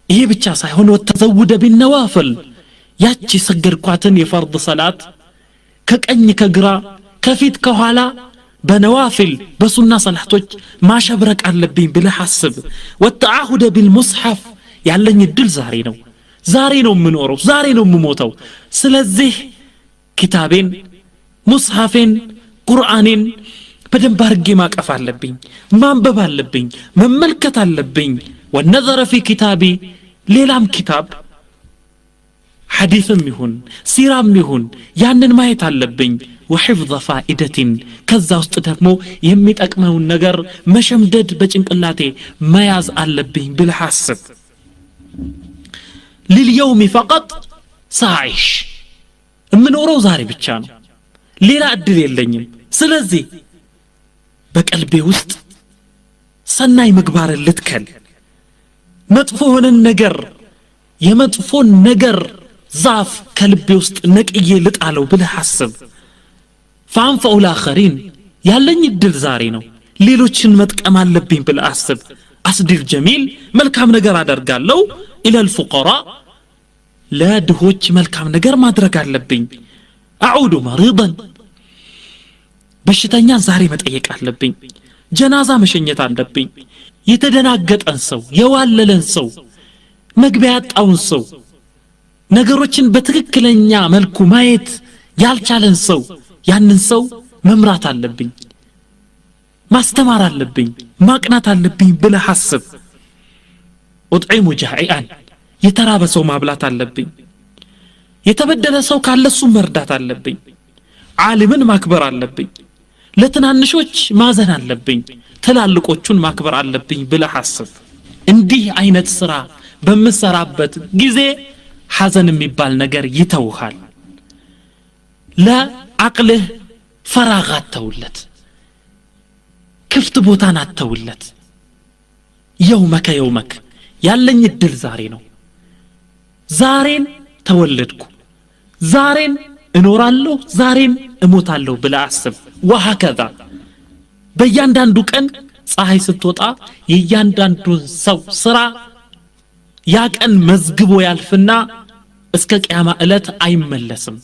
ይሄ ብቻ ሳይሆን ወተዘውደ ቢነዋፍል ያቺ ሰገድኳትን የፈርድ ሰላት ከቀኝ ከግራ ከፊት ከኋላ በነዋፊል በሱና ሰላቶች ማሸብረቅ አለብኝ ብለህ አስብ ወተዓሁደ ቢልሙስሐፍ ያለኝ እድል ዛሬ ነው የምኖረው ዛሬ ነው የምሞተው ስለዚህ ኪታቤን ሙስሐፌን ቁርአኔን በደንብ አድርጌ ማቀፍ አለብኝ ማንበብ አለብኝ መመልከት አለብኝ ወነዘረ ፊ ኪታቢ ሌላም ኪታብ ሐዲስም ይሁን ሲራም ይሁን ያንን ማየት አለብኝ وحفظ فائدة ከዛ ውስጥ ደግሞ የሚጠቅመውን ነገር መሸምደድ በጭንቅላቴ መያዝ አለብኝ ብለህ አስብ لليوم فقط ሳይሽ እምኖረው ዛሬ ብቻ ነው ሌላ እድል የለኝም ስለዚህ በቀልቤ ውስጥ ሰናይ ምግባር ልትከል መጥፎ ሆነን ነገር የመጥፎ ነገር ዛፍ ከልቤ ውስጥ ነቅዬ ልጣለው ብለህ አስብ فانفع الاخرين ያለኝ እድል ዛሬ ነው ሌሎችን መጥቀም አለብኝ ብለህ አስብ አስዲር ጀሚል መልካም ነገር አደርጋለሁ الى الفقراء ለድሆች መልካም ነገር ማድረግ አለብኝ አዑዱ መሪضን በሽተኛ ዛሬ መጠየቅ አለብኝ ጀናዛ መሸኘት አለብኝ የተደናገጠን ሰው የዋለለን ሰው መግቢያ ያጣውን ሰው ነገሮችን በትክክለኛ መልኩ ማየት ያልቻለን ሰው ያንን ሰው መምራት አለብኝ ማስተማር አለብኝ ማቅናት አለብኝ ብለህ አስብ ወጥዒሙ ጃኢአን የተራበ ሰው ማብላት አለብኝ የተበደለ ሰው ካለሱ መርዳት አለብኝ ዓሊምን ማክበር አለብኝ ለትናንሾች ማዘን አለብኝ ትላልቆቹን ማክበር አለብኝ ብለህ አስብ እንዲህ አይነት ስራ በመሰራበት ጊዜ ሐዘን የሚባል ነገር ይተውሃል ለአቅልህ ፈራጋት ተውለት ክፍት ቦታን አተውለት የውመክ ያለኝ እድል ዛሬ ነው ዛሬን ተወለድኩ ዛሬን እኖራለሁ ዛሬን እሞታለሁ ብለህ አስብ ወሃከዛ በእያንዳንዱ ቀን ፀሐይ ስትወጣ የእያንዳንዱን ሰው ስራ ያ ቀን መዝግቦ ያልፍና እስከ ቂያማ ዕለት አይመለስም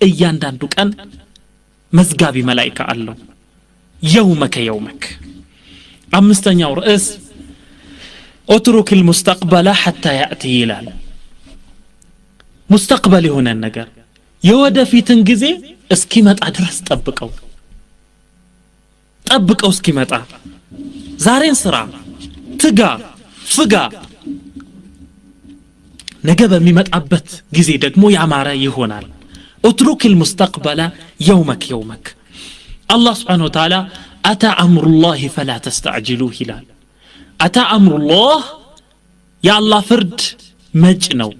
እያንዳንዱ ቀን መዝጋቢ መላእክት አለው የውመክ አምስተኛው ርዕስ اترك المستقبل حتى ياتي ይላል ሙስተቅበል የሆነ ነገር የወደፊትን ጊዜ እስኪመጣ ድረስ ጠብቀው እስኪመጣ ዛሬን ስራ ትጋ ፍጋ ነገ በሚመጣበት ጊዜ ደግሞ ያማረ ይሆናል اترك المستقبل يومك الله سبحانه وتعالى أتى أمر الله فلا تستعجلوه هلال أتى أمر الله يا الله فرد مجنو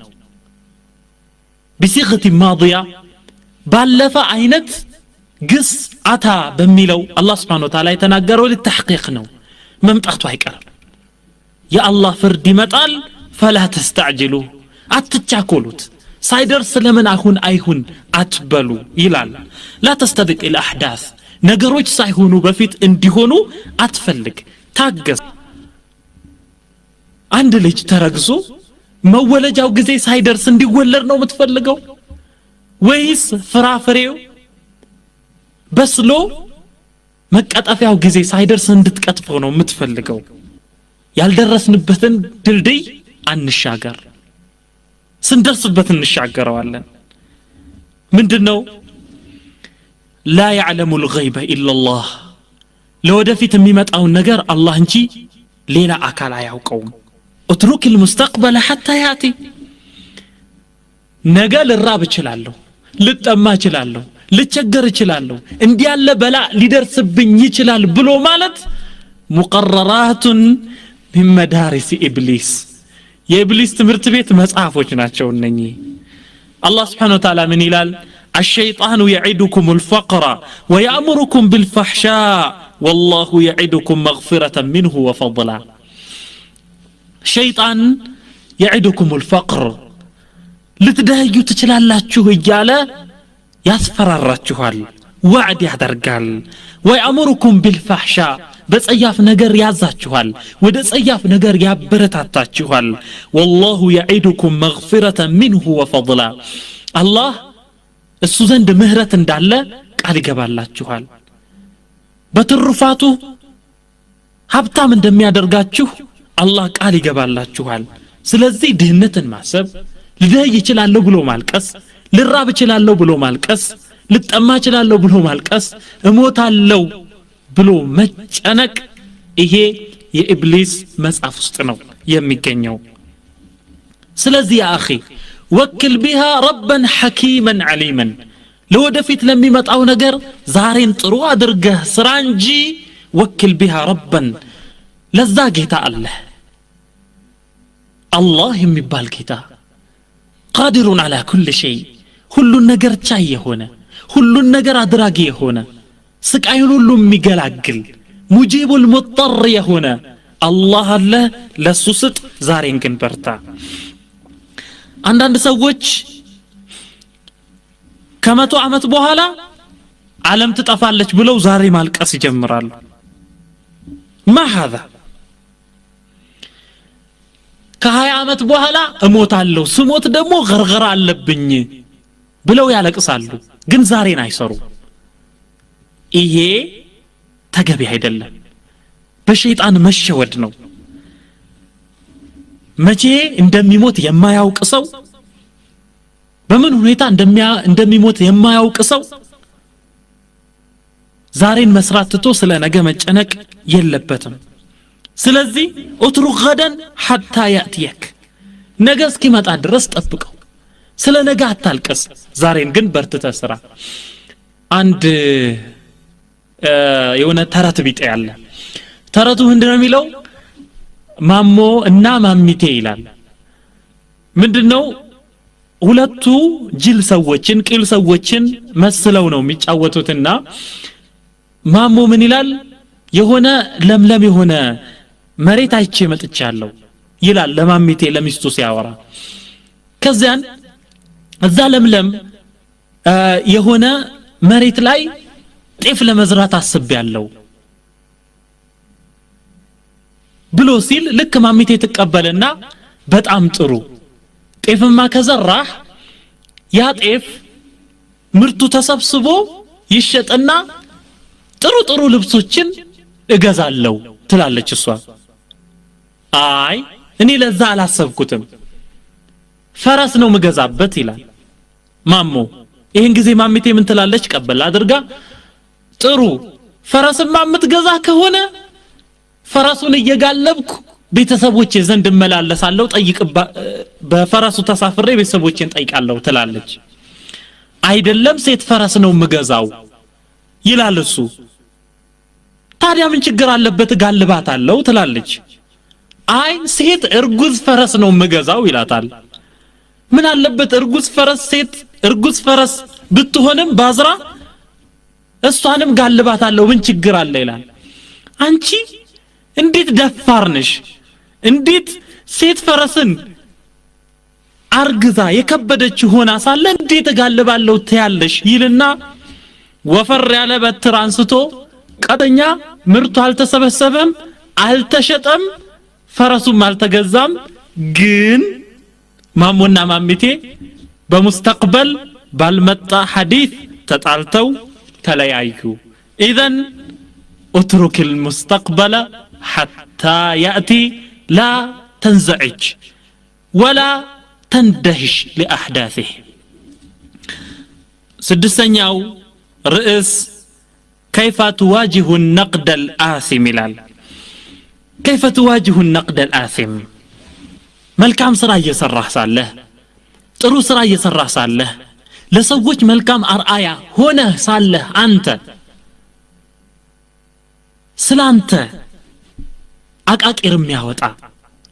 بصيغة ماضية بالف عينت قص أتى بميلو الله سبحانه وتعالى يتناقروا للتحقيق نو ممتعتو هيكر يا الله فرد متال فلا تستعجلوه أتتشاكولوت ሳይደርስ ለምን አይሁን አትበሉ ይላል لا تستبق الاحداث ነገሮች ሳይሆኑ በፊት እንዲሆኑ አትፈልግ ታገስ አንድ ልጅ ተረግዞ መወለጃው ጊዜ ሳይደርስ እንዲወለድ ነው የምትፈልገው ወይስ ፍራፍሬው በስሎ መቀጠፊያው ጊዜ ሳይደርስ እንድትቀጥፈው ነው የምትፈልገው ያልደረስንበትን ድልድይ አንሻገር ስንደርስበት እንሻገረዋለን ምንድነው لا يعلم الغيب الا الله ለወደፊት የሚመጣው ነገር አላህ እንጂ ሌላ አካል አያውቀውም اترك المستقبل حتى ياتي ነገ ልራብ እችላለሁ ልጠማ እችላለሁ ልቸገር እችላለሁ እንዲያለ በላ ሊደርስብኝ ይችላል ብሎ ማለት مقررات من مدارس ابليس የኢብሊስ ትምህርት ቤት መጽሐፎች ናቸው እነኚህ አላህ Subhanahu Wa Ta'ala ምን ይላል الشيطان يعدكم الفقر ويأمركم بالفحشاء والله يعدكم مغفرة منه وفضلا شيطان يعدكم الفقر ልትደህዩ ትችላላችሁ እያለ ያስፈራራችኋል ወዕድ ያደርጋል ወይአምሩኩም ቢልፋህሻ በጸያፍ ነገር ያዛችኋል ወደ ጸያፍ ነገር ያበረታታችኋል والله يعدكم مغفرة منه وفضلا አላህ እሱ ዘንድ ምህረት እንዳለ ቃል ይገባላችኋል በትሩፋቱ ሀብታም እንደሚያደርጋችሁ አላህ ቃል ይገባላችኋል ስለዚህ ድህነትን ማሰብ ልደይ ይችላል ብሎ ማልቀስ ልራብ ይችላል ብሎ ማልቀስ ልጠማ ይችላል ብሎ ማልቀስ እሞታለሁ ብሎ መጨነቅ ይሄ የኢብሊስ መጻፍ ውስጥ ነው የሚገኘው ስለዚህ ያ اخي ወክል بها ربا حكيما عليما ለወደፊት ለሚመጣው ነገር ዛሬን ጥሩ አድርገህ ስራ እንጂ ወክል بها ربا ለዛ ጌታ አላህ የሚባል ጌታ قادر على كل شيء ሁሉን ነገር ቻይ የሆነ ሁሉን ነገር አድራጊ የሆነ ስቃዩን ሁሉ የሚገላግል ሙጂቡል ሙጠር የሆነ አላህ አለ ለሱ ስጥ ዛሬን ግን በርታ አንዳንድ ሰዎች ከመቶ ዓመት በኋላ ዓለም ትጠፋለች ብለው ዛሬ ማልቀስ ይጀምራሉ ما هذا ከ20 ዓመት በኋላ እሞታለሁ ስሞት ደግሞ ገርገራ አለብኝ ብለው ያለቅሳሉ ግን ዛሬን አይሰሩ ይሄ ተገቢ አይደለም በሸይጣን መሸወድ ነው መቼ እንደሚሞት የማያውቅ ሰው በምን ሁኔታ እንደሚሞት የማያውቅ ሰው ዛሬን መስራት ትቶ ስለ ነገ መጨነቅ የለበትም ስለዚህ اترك غدا حتى ياتيك ነገ እስኪመጣ ድረስ ጠብቀው ስለ ነገ አታልቀስ ዛሬን ግን በርትተህ ስራ አንድ የሆነ ተረት ቢጤ ያለ ተረቱ ምንድነው የሚለው ማሞ እና ማሚቴ ይላል ምንድነው ሁለቱ ጅል ሰዎችን ቂል ሰዎችን መስለው ነው የሚጫወቱትና ማሞ ምን ይላል የሆነ ለምለም የሆነ መሬት አይቼ መጥቻለሁ ይላል ለማሚቴ ለሚስቱ ሲያወራ ከዛን እዛ ለምለም የሆነ መሬት ላይ ጤፍ ለመዝራት አስቤያለሁ ብሎ ሲል ልክ ማሚቴ ተቀበለና በጣም ጥሩ ጤፍማ ከዘራህ ያ ጤፍ ምርቱ ተሰብስቦ ይሸጥና ጥሩ ጥሩ ልብሶችን እገዛለሁ ትላለች እሷ አይ እኔ ለዛ አላሰብኩትም ፈረስ ነው መገዛበት ይላል ማሞ ይሄን ጊዜ ማሚቴ ምን ትላለች ቀበል አድርጋ ጥሩ ፈረስማ የምትገዛ ከሆነ ፈረሱን እየጋለብኩ ቤተሰቦቼ ዘንድ እመላለሳለሁ ጠይቅ በፈረሱ ተሳፍሬ ቤተሰቦቼን ጠይቃለሁ ትላለች አይደለም ሴት ፈረስ ነው መገዛው ይላል እሱ ታዲያ ምን ችግር አለበት ጋልባታለሁ ትላለች አይ ሴት እርጉዝ ፈረስ ነው መገዛው ይላታል ምን አለበት እርጉዝ ፈረስ ሴት እርጉዝ ፈረስ ብትሆንም ባዝራ እሷንም ጋልባታለሁ ምን ችግር አለ ይላል አንቺ እንዴት ደፋር ነሽ እንዴት ሴት ፈረስን አርግዛ የከበደች ሆና ሳለ እንዴት ጋልባለሁ ትያለሽ ይልና ወፈር ያለ በትር አንስቶ ቀጠኛ ምርቱ አልተሰበሰበም አልተሸጠም ፈረሱም አልተገዛም ግን ማሞና ማሚቴ በመስተቅበል ባልመጣ ሐዲስ ተጣልተው ተለያዩ اذا اترك المستقبل حتى ياتي لا تنزعج ولا تندهش لاحداثه سدسنياو رئيس كيف تواجه النقد الآثم لال كيف تواجه النقد الآثم ملكام سرا يسرح صالح ጥሩ ስራ እየሰራህ ሳለህ ለሰዎች መልካም አርአያ ሆነ ሳለህ አንተ ስላንተ አቃቂር የሚያወጣ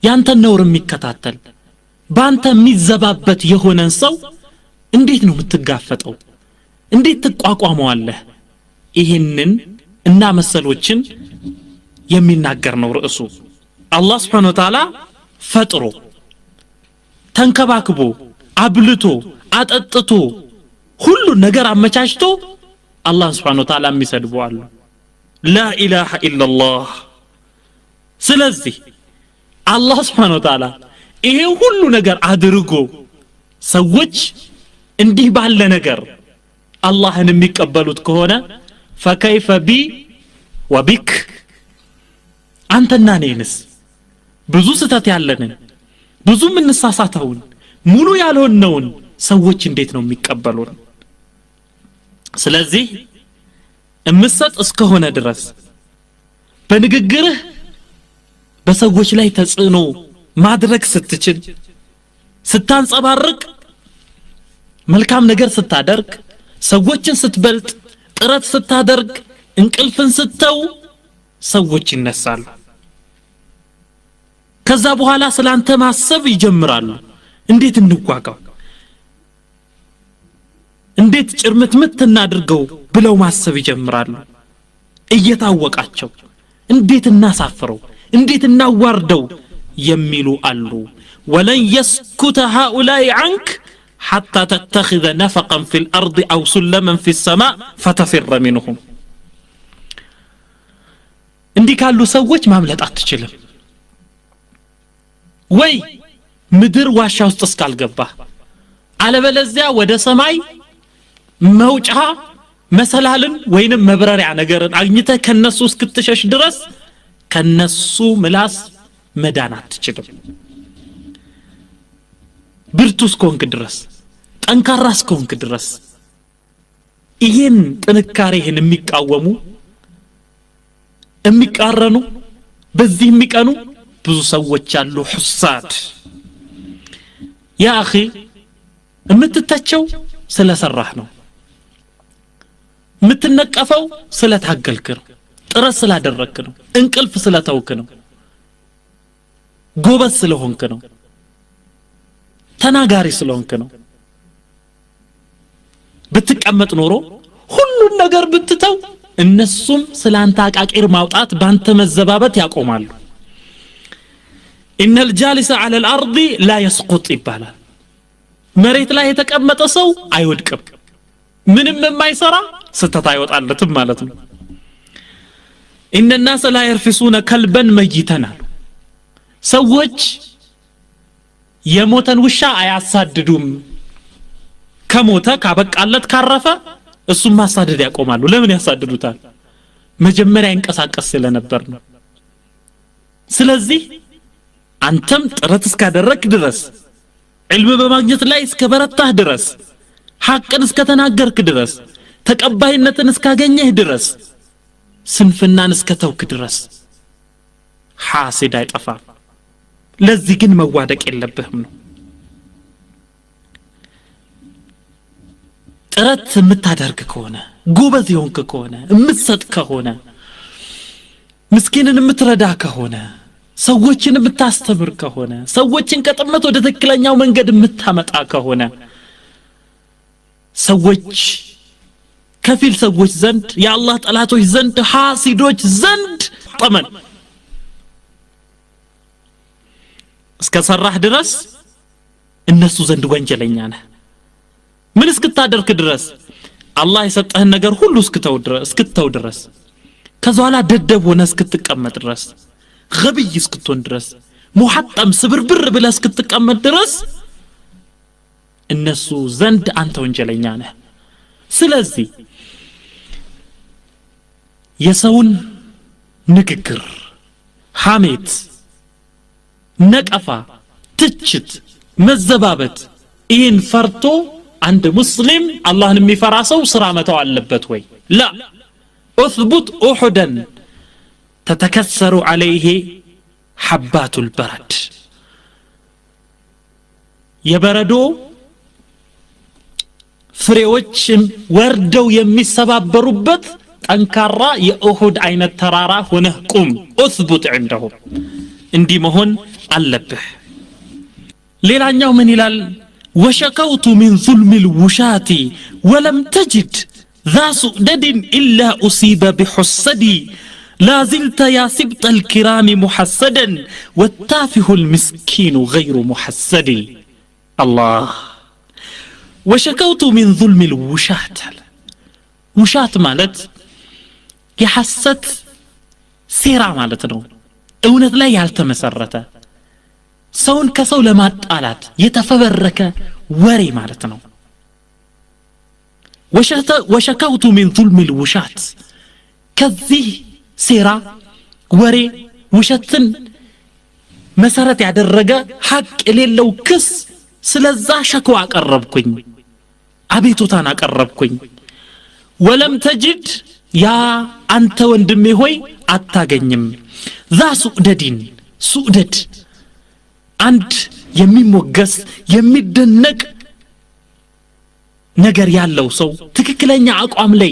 ያንተ ነውር የሚከታተል ባንተ የሚዘባበት የሆነን ሰው እንዴት ነው የምትጋፈጠው እንዴት ትቋቋመዋለህ ይሄንን እና መሰሎችን የሚናገር ነው ርዕሱ አላህ Subhanahu Wa Ta'ala ፈጥሮ ተንከባክቦ አብልቶ አጠጥቶ ሁሉ ነገር አመቻችቶ አላህ Subhanahu Wa Ta'ala የሚሰድበዋል لا اله الا الله ስለዚህ አላህ Subhanahu Wa Ta'ala ይሄ ሁሉ ነገር አድርጎ ሰዎች እንዲህ ባለ ነገር አላህን የሚቀበሉት ከሆነ فكيف بي وبك አንተና እኔንስ ብዙ ስተት ያለንን ብዙ ምንሳሳተውን ሙሉ ያልሆነውን ሰዎች እንዴት ነው የሚቀበሉን ስለዚህ እምሰጥ እስከሆነ ድረስ በንግግርህ በሰዎች ላይ ተጽዕኖ ማድረግ ስትችል ስታንጸባርቅ መልካም ነገር ስታደርግ ሰዎችን ስትበልጥ ጥረት ስታደርግ እንቅልፍን ስተው ሰዎች ይነሳሉ ከዛ በኋላ ስላንተ ማሰብ ይጀምራሉ እንዴት እንዋጋው እንዴት ጭርምትምት እናድርገው ብለው ማሰብ ይጀምራሉ እየታወቃቸው እንዴት እናሳፍረው እንዴት እናዋርደው የሚሉ አሉ ولن يسكت هؤلاء عنك حتى تتخذ نفقا في الأرض أو سلما في السماء فتفر منهم እንዲህ ካሉ ሰዎች ማምለጥ አትችልም ወይ ምድር ዋሻ ውስጥ እስካልገባ አለበለዚያ ወደ ሰማይ መውጫ መሰላልን ወይንም መብረሪያ ነገርን አግኝተ ከነሱ እስክትሸሽ ድረስ ከነሱ ምላስ መዳን አትችልም ብርቱስ ኮንክ ድረስ ጠንካራስ ኮንክ ድረስ ይሄን ጥንካሬህን የሚቃወሙ የሚቃረኑ በዚህ የሚቀኑ ብዙ ሰዎች አሉ ሁሳድ ያ اخي እምትተቸው ስለሰራህ ነው ምትነቀፈው ስለታገልክ ነው ጥረት ስላደረክ ነው እንቅልፍ ስለተውክ ነው ጎበዝ ስለሆንክ ነው ተናጋሪ ስለሆንክ ነው ብትቀመጥ ኖሮ ሁሉ ነገር ብትተው እነሱም ስላንተ አቃቂር ማውጣት ባንተ መዘባበት ያቆማሉ ان الجالس على الارض لا يسقط ይባላል መሬት ላይ የተቀመጠ ሰው አይወድቅም ምንም የማይሰራ ስተት አይወጣለትም ማለት ነው ان الناس لا يرفسون كلبا ميتا ሰዎች የሞተን ውሻ አያሳድዱም ከሞተ ካበቃለት ካረፈ እሱም ማሳደድ ያቆማሉ ለምን ያሳድዱታል መጀመሪያ እንቀሳቀስ ስለነበር ነው ስለዚህ አንተም ጥረት እስካደረክ ድረስ علم በማግኘት ላይ እስከበረታህ ድረስ ሐቅን እስከተናገርክ ድረስ ተቀባይነትን እስካገኘህ ድረስ ስንፍናን እስከተውክ ድረስ ሐሲድ አይጠፋም ለዚህ ግን መዋደቅ የለብህም ነው ጥረት የምታደርግ ከሆነ ጎበዝ ይሆንክ ከሆነ የምትሰጥ ከሆነ ምስኪንን የምትረዳ ከሆነ ሰዎችን የምታስተምር ከሆነ ሰዎችን ከጥመት ወደ ትክክለኛው መንገድ የምታመጣ ከሆነ ሰዎች ከፊል ሰዎች ዘንድ የአላህ ጠላቶች ዘንድ ሐሲዶች ዘንድ ጠመን እስከሰራህ ድረስ እነሱ ዘንድ ወንጀለኛ ነህ ምን እስክታደርክ ድረስ አላህ የሰጠህን ነገር ሁሉ እስክተው ድረስ ከዛላ ደደብ ሆነ እስክትቀመጥ ድረስ غبي እስክትሆን ድረስ ሙሐጠም ስብርብር ብለህ እስክትቀመጥ ድረስ እነሱ ዘንድ አንተ ወንጀለኛ ነህ ስለዚህ የሰውን ንግግር ሐሜት ነቀፋ ትችት መዘባበት ይህን ፈርቶ አንድ ሙስሊም አላህን የሚፈራ ሰው ስራ መተው አለበት ወይ لا اثبت احدا تتكسر عليه حبات البرد የበረዶ ፍሬዎች ወርደው የሚሰባበሩበት ጠንካራ የኡሁድ አይነት ተራራ ሆነህ ቁም اثبت عندهم እንዲህ መሆን አለብህ ሌላኛው ምን ይላል وشكوت من ظلم الوشاة ولم تجد ذا سؤدد إلا أصيب بحسدي لا زلت يا سبط الكرام محسدا والتافه المسكين غير محسد الله وشكوت من ظلم الوشاة وشاة ማለት የሐሰት ሴራ ማለት ነው እውነት ላይ ያልተመሰረተ ሰውን ከሰው ለማጣላት የተፈበረከ ወሬ ማለት ነው وشكوت من ظلم الوشاة ከዚህ ሴራ ወሬ ውሸትን መሰረት ያደረገ ሐቅ የሌለው ክስ ስለዛ ሸክዋ አቀረብኩኝ አቤቱታን አቀረብኩኝ ወለም ተጅድ ያ አንተ ወንድሜ ሆይ አታገኝም ዛ ሱዕደዲን ሱዕደድ አንድ የሚሞገስ የሚደነቅ ነገር ያለው ሰው ትክክለኛ አቋም ላይ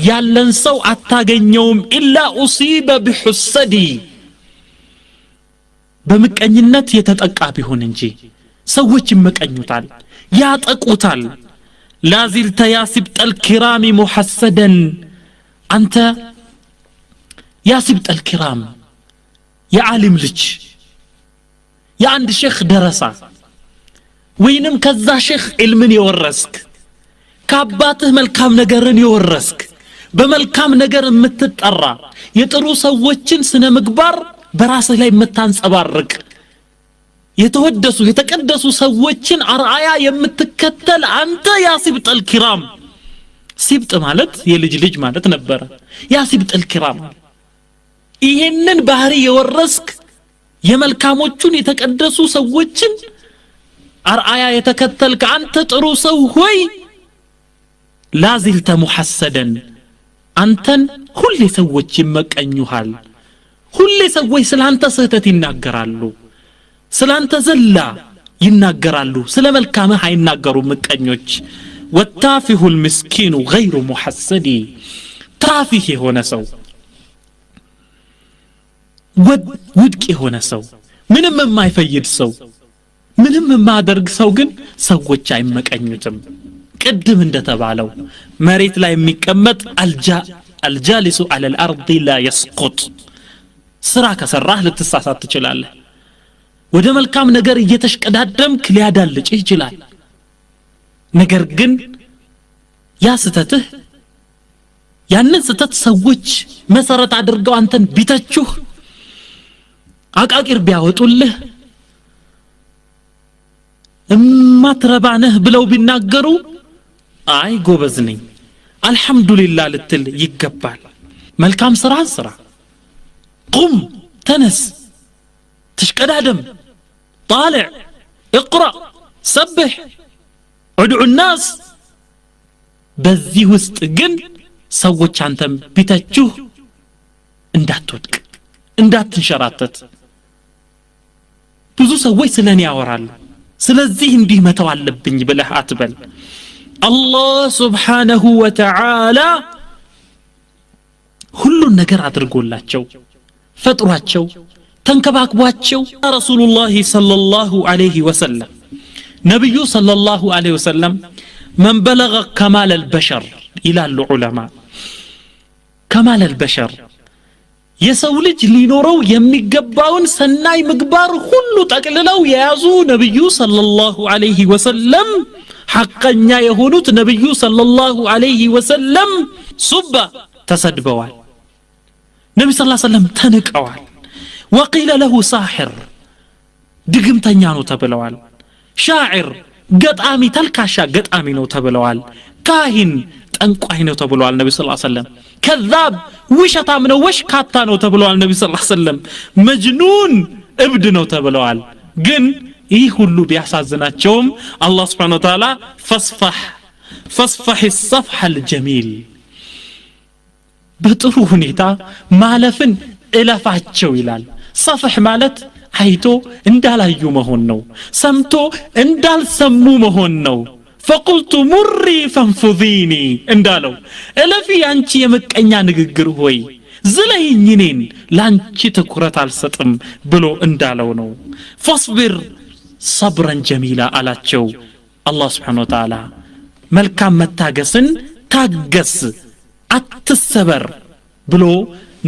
ያለን ሰው አታገኘውም ኢላ ኡሲበ ቢሁሰዲ በመቀኝነት የተጠቃ ቢሆን እንጂ ሰዎች ይመቀኙታል ያጠቁታል ላዚልተ ያሲብጠል ኪራሚ ሙሐሰደን አንተ ያሲብጠል ኪራም የዓሊም ልጅ የአንድ ሼኽ ደረሳ ወይንም ከዛ ሼኽ ዕልምን የወረስክ ከአባትህ መልካም ነገርን የወረስክ በመልካም ነገር የምትጠራ የጥሩ ሰዎችን ስነ ምግባር በራስህ ላይ የምታንጸባርቅ የተወደሱ የተቀደሱ ሰዎችን አርአያ የምትከተል አንተ ያ ሲብጠል ኪራም ሲብጥ ማለት የልጅ ልጅ ማለት ነበር ያ ሲብጠል ኪራም ይሄንን ባህሪ የወረስክ የመልካሞቹን የተቀደሱ ሰዎችን አርአያ የተከተልክ አንተ ጥሩ ሰው ሆይ ላዚልተ ሙሐሰደን አንተን ሁሌ ሰዎች ይመቀኙሃል ሁሌ ሰዎች ስላንተ ስህተት ይናገራሉ ስላንተ ዘላ ይናገራሉ ስለ መልካምህ አይናገሩ ምቀኞች ወታፊሁ المسكين غير محسد ታፊህ የሆነ ሰው ውድቅ የሆነ ሰው ምንም የማይፈይድ ሰው ምንም የማያደርግ ሰው ግን ሰዎች አይመቀኙትም ቅድም እንደተባለው መሬት ላይ የሚቀመጥ الجالس على الارض لا يسقط ስራ ከሰራህ ልትሳሳት ትችላለህ ወደ መልካም ነገር እየተሽቀዳደምክ ሊያዳልጭ ይችላል ነገር ግን ያ ስተትህ ያንን ስተት ሰዎች መሰረት አድርገው አንተን ቢተቹህ አቃቂር ቢያወጡልህ እማትረባነህ ብለው ቢናገሩ አይ ጎበዝ ነኝ አልহামዱሊላህ ልትል ይገባል መልካም ስራን ስራ قم تنس تشقدادم طالع اقرأ سبح ادعو الناس በዚህ ውስጥ ግን ሰዎች አንተም ቢተቹህ እንዳትወድቅ እንዳትንሸራተት ብዙ ሰዎች ስለኔ ያወራሉ ስለዚህ እንዲህ መተው አለብኝ ብለህ አትበል አላህ Subhanahu Wa Ta'ala ሁሉን ነገር አድርጎላቸው ፈጥሯቸው ተንከባክቧቸው ረሱላህ ሰለላሁ ዐለይሂ ወሰለም ነብዩ ሰለላሁ ዐለይሂ ወሰለም من بلغ كمال البشر الى العلماء كمال البشر የሰው ልጅ ሊኖረው የሚገባውን ሰናይ ምግባር ሁሉ ጠቅልለው የያዙ ነብዩ ሰለላሁ ዐለይሂ ወሰለም ሐቀኛ የሆኑት ነብዩ ሰለላሁ ዐለይሂ ወሰለም ሱባ ተሰድበዋል ነብዩ ሰለላሁ ዐለይሂ ወሰለም ተንቀዋል وقيل له ساحر ድግምተኛ ነው ተብለዋል ሻዒር ገጣሚ ተልካሻ ገጣሚ ነው ተብለዋል ካሂን ጠንቋይ ነው ተብለዋል ነብዩ ሰለላሁ ዐለይሂ ወሰለም ከዛብ ውሸታም ነው ወሽካታ ነው ተብለዋል ነብዩ ሰለላሁ ዐለይሂ ወሰለም መጅኑን እብድ ነው ተብለዋል ግን ይህ ሁሉ ቢያሳዝናቸውም አላህ Subhanahu Wa Ta'ala فاصفح الصفح الجميل በጥሩ ሁኔታ ማለፍን እለፋቸው ይላል صفح ማለት አይቶ እንዳላዩ መሆን ነው ሰምቶ እንዳልሰሙ መሆን ነው فقلت مري فانفذيني እንዳለው እለፊ አንቺ የመቀኛ ንግግር ሆይ ዝለይኝ እኔን ላንቺ ትኩረት አልሰጥም ብሎ እንዳለው ነው فاصبر صبرا جميلا አላቸው አላህ Subhanahu Wa Ta'ala መልካም መታገስን ታገስ አትሰበር ብሎ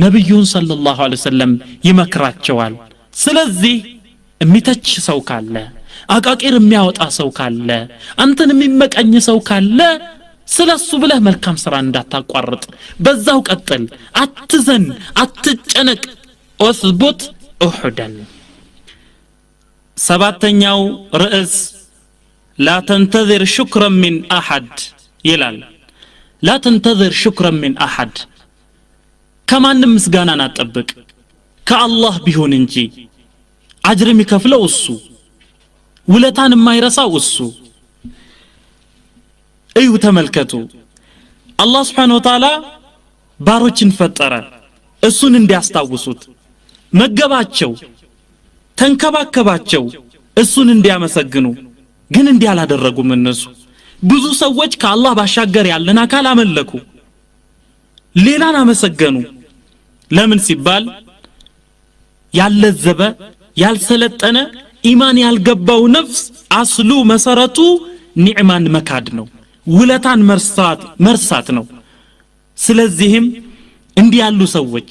ነብዩን ሰለላሁ ዐለይሂ ወሰለም ይመክራቸዋል ስለዚህ የሚተች ሰው ካለ አቃቂር የሚያወጣ ሰው ካለ አንተን የሚመቀኝ ሰው ካለ ስለሱ ብለህ መልካም ስራ እንዳታቋርጥ በዛው ቀጥል አትዘን አትጨነቅ ወስቡት ኡሁደን ሰባተኛው ርዕስ لا تنتظر شكرا من أحد ይላል لا تنتظر شكرا من أحد ከማንም ምስጋናን አትጠብቅ ከአላህ ቢሆን እንጂ አጅር የሚከፍለው እሱ ውለታን የማይረሳው እሱ እዩ ተመልከቱ አላህ Subhanahu Wa Ta'ala ባሮችን ፈጠረ እሱን እንዲያስታውሱት መገባቸው ተንከባከባቸው እሱን እንዲያመሰግኑ ግን እንዲያላደረጉም እነሱ ብዙ ሰዎች ከአላህ ባሻገር ያለን አካል አመለኩ ሌላን አመሰገኑ ለምን ሲባል ያለዘበ ያልሰለጠነ ኢማን ያልገባው ነፍስ አስሉ መሰረቱ ኒዕማን መካድ ነው ውለታን መርሳት ነው ስለዚህም እንዲህ ያሉ ሰዎች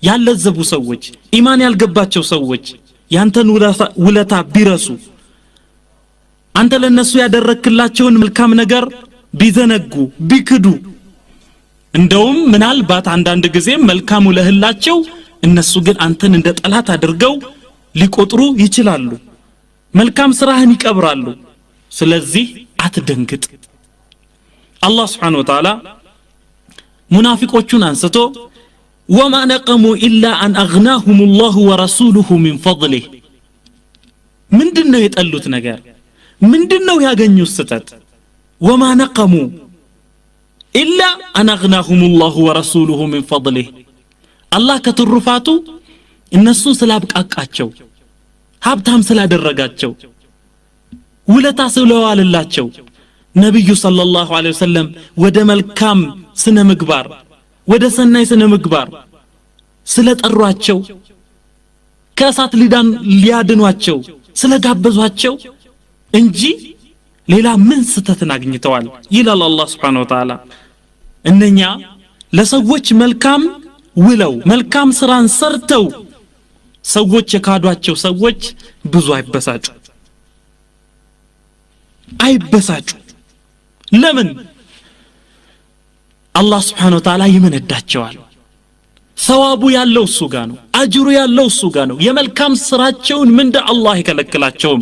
ያለዘቡ ሰዎች ኢማን ያልገባቸው ሰዎች ያንተን ውለታ ቢረሱ አንተ ለነሱ ያደረክላቸውን መልካም ነገር ቢዘነጉ ቢክዱ እንደውም ምናልባት አንዳንድ ጊዜ መልካም ለህላቸው እነሱ ግን አንተን እንደ ጠላት አድርገው ሊቆጥሩ ይችላሉ መልካም ስራህን ይቀብራሉ ስለዚህ አትደንግጥ አላህ Subhanahu Wa Ta'ala ሙናፊቆቹን አንስቶ وما نقموا إلا أن أغناهم الله ورسوله من فضله ምንድነው የጠሉት ነገር ምንድነው ያገኙት ስተት وما نقموا إلا أن أغناهم الله ورسوله من فضله الله ከትሩፋቱ እነሱን ስላብቃቃቸው ሀብታም ስላደረጋቸው ውለታ ስለዋለላቸው ነብዩ ሰለላሁ ዐለይሂ ወሰለም ወደ መልካም ስነ ምግባር ወደ ሰናይ ስነ ምግባር ስለጠሯቸው ከእሳት ሊያድኗቸው ስለጋበዟቸው እንጂ ሌላ ምን ስተትን አግኝተዋል ይላል አላህ Subhanahu Wa Ta'ala እነኛ ለሰዎች መልካም ውለው መልካም ስራን ሰርተው ሰዎች የካዷቸው ሰዎች ብዙ አይበሳጩ ለምን አላህ Subhanahu Wa Ta'ala ይመነዳቸዋል ሰዋቡ ያለው እሱ ጋር ነው አጅሩ ያለው እሱ ጋር ነው የመልካም ስራቸውን ምንደ አላህ ይከለክላቸውም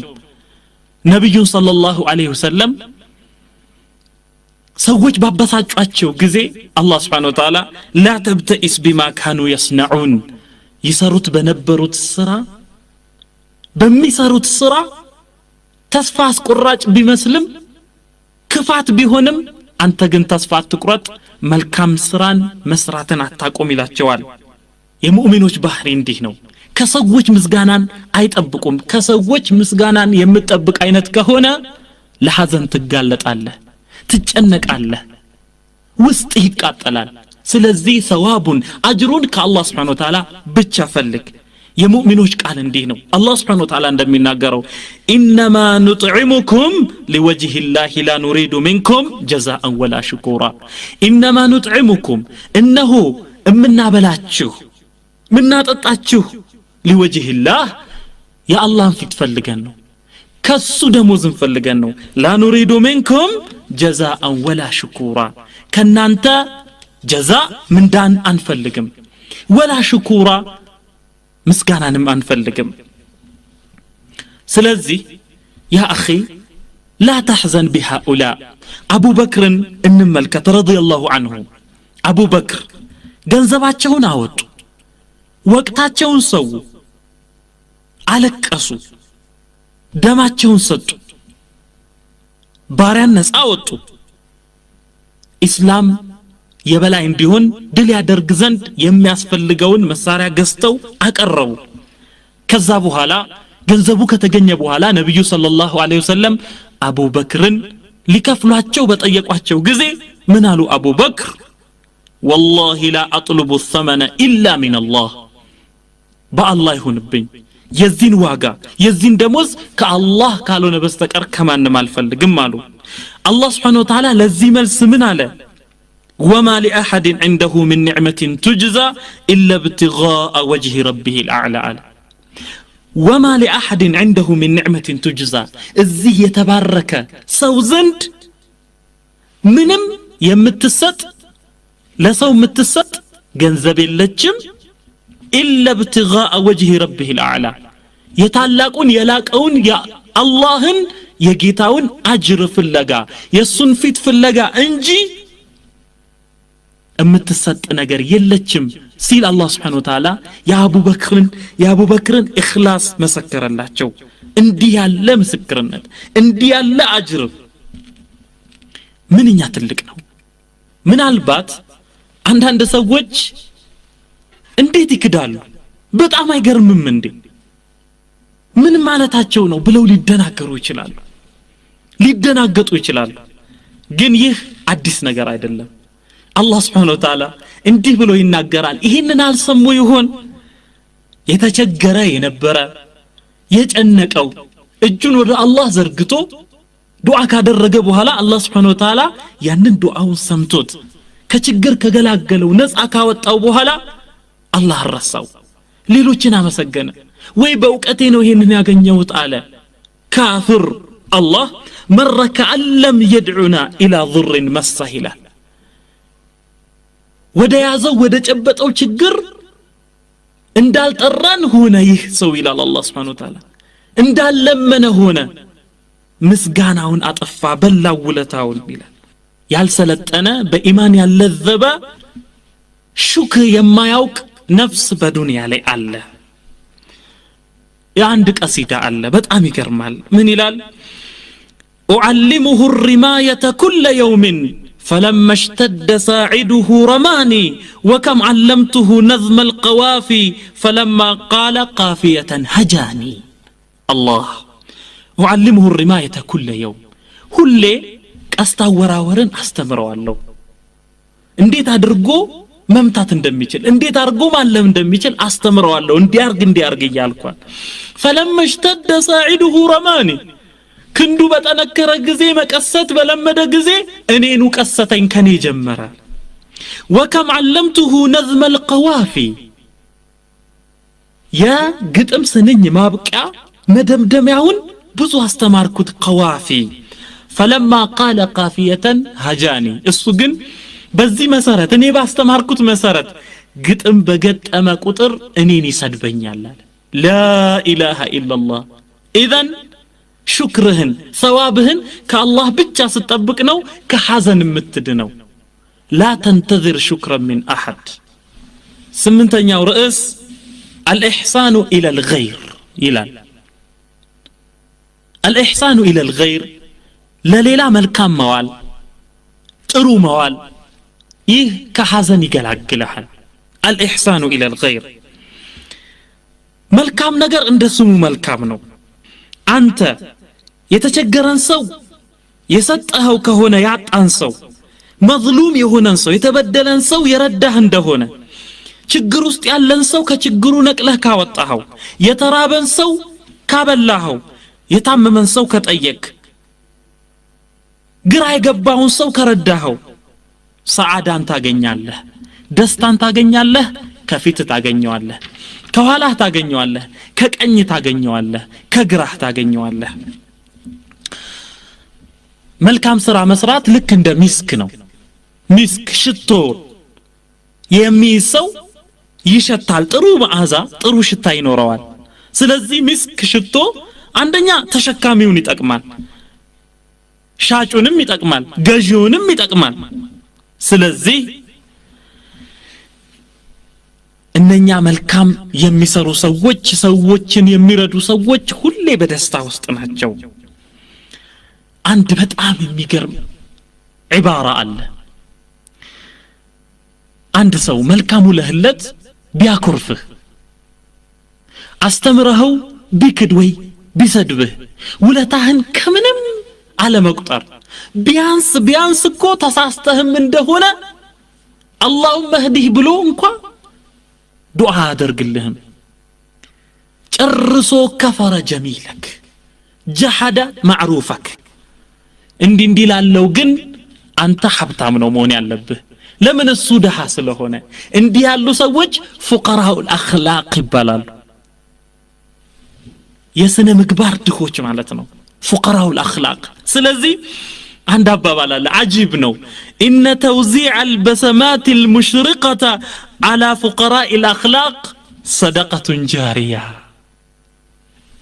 ነብዩ ሰለላሁ ዐለይሂ ወሰለም ሰዎች ባበሳጫቸው ጊዜ አላህ Subhanahu Wa Ta'ala لا تبتئس بما كانوا يصنعون ይሰሩት በነበሩት ስራ በሚሰሩት ስራ ተስፋ አስቆራጭ ቢመስልም ክፋት ቢሆንም አንተ ግን ተስፋ አትቁረጥ መልካም ስራን መስራትን አታቆም ይላቸዋል የሙእሚኖች ባህሪ እንዲህ ነው ከሰዎች ምስጋናን አይጠብቁም ከሰዎች ምስጋናን የምትጠብቅ አይነት ከሆነ ለሐዘን ትጋለጣለህ ትጨነቃለህ ውስጥ ይቃጠላል ስለዚህ ሰዋቡን አጅሩን ከአላህ Subhanahu Wa Ta'ala ብቻ ፈልግ የሙእሚኖች ቃል እንዲህ ነው አላህ Subhanahu Wa Ta'ala እንደሚናገረው إنما نطعمكم لوجه الله لا نريد منكم جزاء ولا شكورا إنما نطعمكم إنه امنا بلاچو منا ጠጣችሁ لوجه الله يا الله ፊት ፈልገን ነው ከሱ ደሞዝን ፈልገን ነው لا نريد منكم جزاء ولا شكورا ከናንተ جزاء ምንዳን አንፈልግም ولا شكورا ምስጋናንም አንፈልግም ስለዚህ ያ اخي لا تحزن بهؤلاء ابو بكر እንመልከት رضي الله عنه ابو بكر ገንዘባቸውን አወጡ ወቅታቸውን ሰው አለቀሱ ደማቸውን ሰጡ ባሪያን ነፃ ወጡ ኢስላም የበላይ እንዲሆን ድል ያደርግ ዘንድ የሚያስፈልገውን መሳሪያ ገዝተው አቀረቡ ከዛ በኋላ ገንዘቡ ከተገኘ በኋላ ነብዩ ሰለላሁ ዐለይሂ ወሰለም አቡበክርን ሊከፍሏቸው በጠየቋቸው ጊዜ ምን አሉ አቡበክር والله لا اطلب الثمن الا من الله በአላህ ይሁንብኝ የዚህን ዋጋ የዚህን ደሞዝ ከአላህ ካልሆነ በስተቀር ከማንም አልፈልግም አሉ አላህ Subhanahu Wa Ta'ala ለዚህ መልስ ምን አለ وما لأحد عنده من نعمة تجزى إلا ابتغاء وجه ربه الأعلى وما لأحد عنده من نعمة تجزى እዚህ የተባረከ ሰው ዘንድ ምንም የምትሰጥ ለሰው የምትሰጥ ገንዘብ የለችም إلا ابتغاء وجه ربه الأعلى የታላቁን የላቀውን የአላህን የጌታውን አጅር ፍለጋ የሱን ፊት ፍለጋ እንጂ እምትሰጥ ነገር የለችም ሲል አላህ Subhanahu Wa Ta'ala የአቡበክርን ኢኽላስ መሰከረላቸው እንዲህ ያለ ምስክርነት እንዲህ ያለ አጅር ምንኛ ትልቅ ነው ምናልባት አንዳንድ ሰዎች እንዴት ይክዳሉ በጣም አይገርምም እንዴ ምን ማለታቸው ነው ብለው ሊደናገሩ ይችላሉ ሊደናገጡ ይችላሉ ግን ይህ አዲስ ነገር አይደለም አላህ Subhanahu Wa Ta'ala እንዲህ ብሎ ይናገራል ይሄንን አልሰሙ ይሆን የተቸገረ የነበረ የጨነቀው እጁን ወደ አላህ ዘርግቶ ዱዓ ካደረገ በኋላ አላህ Subhanahu Wa Ta'ala ያንን ዱዓውን ሰምቶት ከችግር ከገላገለው ነፃ ካወጣው በኋላ አላህ ረሳው ሌሎችን አመሰገነ ወይ በእውቀቴ ነው ይሄንን ያገኘሁት አለ ካፍር አላህ መረከ አለም يدعونا الى ضر مسهلا ወደ ያዘው ወደ ጨበጠው ችግር እንዳልጠራን ሆነ ይህ ሰው ይላል አላህ Subhanahu Wa Ta'ala እንዳለመነ ሆነ ምስጋናውን አጠፋ በላው ውለታውን ይላል ያልሰለጠነ በኢማን ያለዘበ ሹክር የማያውቅ ነፍስ በዱንያ ላይ አለ የአንድ ቀሲዳ አለ በጣም ይገርማል ምን ይላል أعلمه الرماية كل يوم فلما اشتد ساعده رماني وكم علمته نظم القوافي فلما قال قافية هجاني الله أعلمه الرماية كل يوم ሁሌ አስተወራወርን አስተምረዋለሁ እንዴት አድርጎ መምታት እንደሚችል እንዴት አድርጎ ማለም እንደሚችል አስተምረዋለሁ እንዲያርግ ይያልኳል فلما اشتد ساعده رماني ክንዱ በጠነከረ ጊዜ መቀሰት በለመደ ጊዜ እኔኑ ቀሰተኝ ከኔ ጀመረ وكم علمته نظم القوافي يا ግጥም ስንኝ ማብቂያ መደምደሚያውን ብዙ አስተማርኩት قوافي فلما قال قافية هجاني እሱ ግን በዚህ መሰረት እኔ ባስተማርኩት መሰረት ግጥም በገጠመ ቁጥር እኔን ይሰድበኛል لا اله الا الله اذا شكرهن ثوابهن كالله بيتشا ستطبق نو كحزن متدنو لا تنتظر شكرا من احد سمنتنياو رئيس الاحسان الى الغير يلال الاحسان الى الغير لليلا ملكام موال ጥሩ መዋል ይህ ከሐዘን ይገላግላል الاحسان الى الغير መልካም ነገር እንደስሙ መልካም ነው አንተ የተቸገረን ሰው የሰጠኸው ከሆነ ያጣን ሰው መዝሉም የሆነን ሰው የተበደለን ሰው የረዳህ እንደሆነ ችግር ውስጥ ያለን ሰው ከችግሩ ነቅለህ ካወጣኸው የተራበን ሰው ካበላኸው የታመመን ሰው ከጠየቅ ግራ የገባውን ሰው ከረዳኸው ሰዓዳን ታገኛለህ ደስታን ታገኛለህ ከፊት ታገኘዋለህ ከኋላህ ታገኘዋለህ ከቀኝ ታገኘዋለህ ከግራህ ታገኘዋለህ መልካም ስራ መስራት ልክ እንደ ሚስክ ነው ሚስክ ሽቶ የሚይሰው ይሸታል ጥሩ መዓዛ ጥሩ ሽታ ይኖረዋል ስለዚህ ሚስክ ሽቶ አንደኛ ተሸካሚውን ይጠቅማል ሻጩንም ይጠቅማል ገዢውንም ይጠቅማል ስለዚህ እነኛ መልካም የሚሰሩ ሰዎች ሰዎችን የሚረዱ ሰዎች ሁሌ በደስታ ውስጥ ናቸው አንድ በጣም የሚገርም ዒባራ አለ አንድ ሰው መልካሙ ለህለት ቢያኮርፍህ አስተምረኸው ቢክድ ወይ ቢሰድብህ ውለታህን ከምንም አለመቁጠር ቢያንስ እኮ ተሳስተህም እንደሆነ አላሁመ ህዲህ ብሎ እንኳን ዱዓ አድርግልህም ጨርሶ ከፈረ ጀሚለክ ጀሐደ ማዕሩፈክ እንዲህ ላለው ግን አንተ ሀብታም ነው መሆን ያለብህ ለምን እሱ ደሃ ስለሆነ እንዲህ ያሉ ሰዎች ፉቀራኡል አኽላቅ ይባላሉ የስነ ምግባር ድሆች ማለት ነው ፉቀራኡል አኽላቅ ስለዚህ عند أبابالا العجيب نو إن توزيع البسمات المشرقة على فقراء الأخلاق صدقة جارية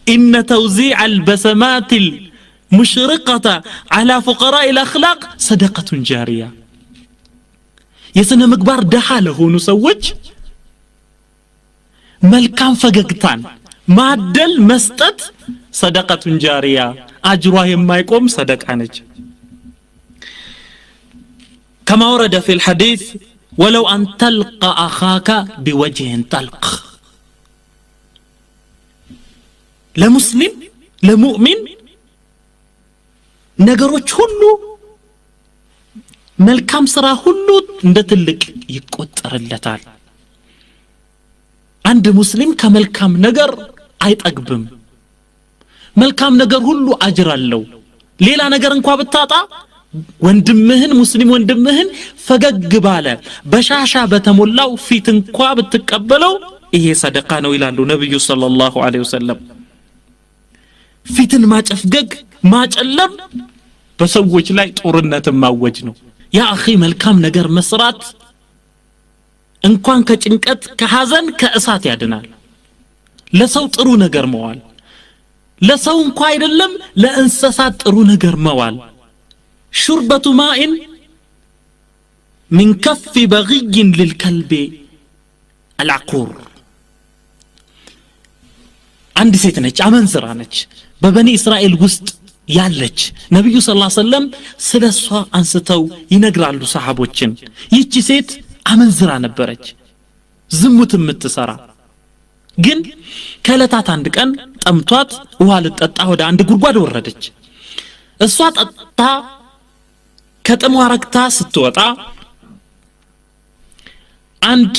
إن توزيع البسمات المشرقة على فقراء الأخلاق صدقة جارية يسنى مقبار دحاله نسوج ملكان فققتان معدل مستت صدقة جارية أجرها ما يقوم صدقة نج كما ورد في الحديث ولو أن تلقى أخاك بوجه طلق لمسلم لمؤمن نجروش هلو ملكام سرا هلو ندتلك يقطر اللتال عند مسلم كملكام نجر عيت أقبم ملكام نجر هلو أجر اللو ليلا نجر انكوا بتاطا ወንድምህን ሙስሊም ወንድምህን ፈገግ ባለ በሻሻ በተሞላው ፊት እንኳን ብትቀበለው ይሄ ሰደቃ ነው ይላሉ ነብዩ ሰለላሁ ዐለይሂ ወሰለም ፊትን ማጨፍገግ ማጨለም በሰዎች ላይ ጦርነትን ማወጅ ነው ያ አኺ መልካም ነገር መስራት እንኳን ከጭንቀት ከሐዘን ከእሳት ያድናል ለሰው ጥሩ ነገር መዋል ለሰው እንኳን አይደለም ለእንስሳት ጥሩ ነገር መዋል شربة ماء من كف بغي للكلب العقور عند سيتنج أمنزرانج ببني إسرائيل وسط ያለች ነብዩ ሰለላሁ ዐለይሂ ወሰለም ስለሷ አንስተው ይነግራሉ ሰሃቦችን ይቺ ሴት አመንዝራ ነበረች ዝሙት የምትሰራ ግን ከለታት አንድ ቀን ጠምቷት ውሃ ልጠጣ ወደ አንድ ጉድጓድ ወረደች እሷ ጠጣ ከጥሟ ረክታ ስትወጣ አንድ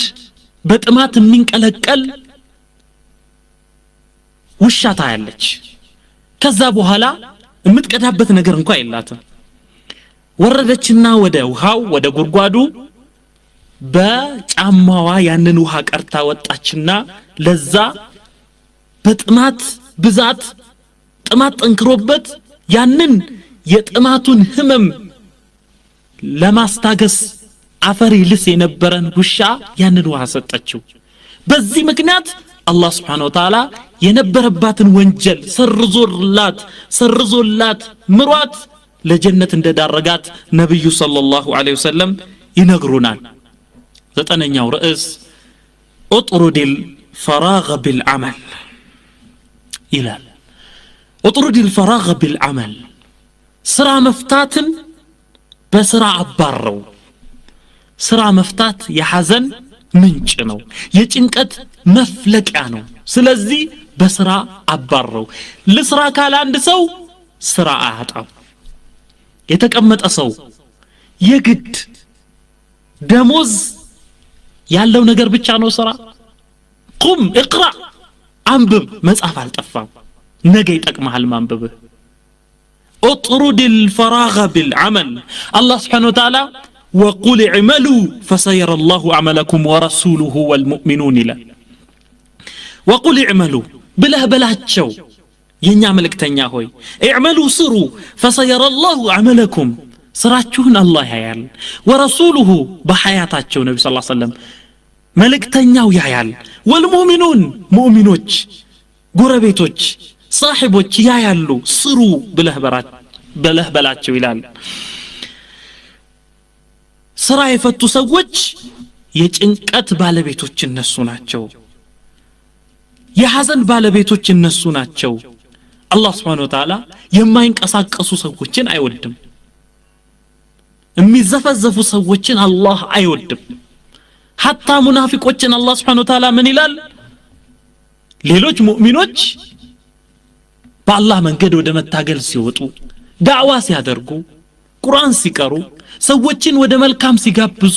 በጥማት የሚንቀለቀል ውሻ ታያለች ከዛ በኋላ የምትቀዳበት ነገር እንኳን የላትም ወረደችና ወደ ውሃው ወደ ጉድጓዱ በጫማዋ ያንን ውሃ ቀርታ ወጣችና ለዛ በጥማት ብዛት ጥማት ጠንክሮበት ያንን የጥማቱን ህመም ለማስታገስ አፈር ይልስ የነበረን ውሻ ያንን ውሃ ሰጠችው በዚህ ምክንያት አላህ Subhanahu Wa Ta'ala የነበረባትን ወንጀል ሰርዞላት ምሯት ለጀነት እንደዳረጋት ነብዩ ሰለላሁ ዐለይሂ ወሰለም ይነግሩናል ዘጠነኛው ርዕስ اطرد الفراغ بالعمل ይላል اطرد الفراغ بالعمل ስራ መፍታትን በስራ አባረው ስራ መፍታት የሐዘን ምንጭ ነው የጭንቀት መፍለቂያ ነው ስለዚህ በስራ አባረው ለስራ ካለ አንድ ሰው ስራ አያጣም የተቀመጠ ሰው የግድ ደሞዝ ያለው ነገር ብቻ ነው ስራ ቁም اقرا አንብብ መጻፍ አልጠፋም ነገ ይጠቅምሃል ማንበብህ اطرد الفراغ بالعمل الله سبحانه وتعالى وقل اعملوا فسيرى الله عملكم ورسوله والمؤمنون له وقل اعملوا بله بلاچو የኛ መልእክተኛ ሆይ اعملوا سروا فسيرى الله عملكم ስራችሁን አላህ ያያል ورسوله በሐያታቸው ነብዩ ሰለላሁ ዐለይሂ ወሰለም መልእክተኛው ያያል والمؤمنون ሙእሚኖች ጎረቤቶች صاحبዎች ያያሉ ስሩ ብለህ በላቸው ይላል ስራ የፈቱ ሰዎች የጭንቀት ባለቤቶች እነሱ ናቸው የሐዘን ባለቤቶች እነሱ ናቸው አላህ Subhanahu Wa Ta'ala የማይንቀሳቀሱ ሰዎችን አይወድም የሚዘፈዘፉ ሰዎችን አላህ አይወድም hatta ሙናፊቆችን አላህ Subhanahu Wa Ta'ala ምን ይላል ሌሎች ሙእሚኖች በአላህ መንገድ ወደ መታገል ሲወጡ ዳዕዋ ሲያደርጉ ቁርአን ሲቀሩ ሰዎችን ወደ መልካም ሲጋብዙ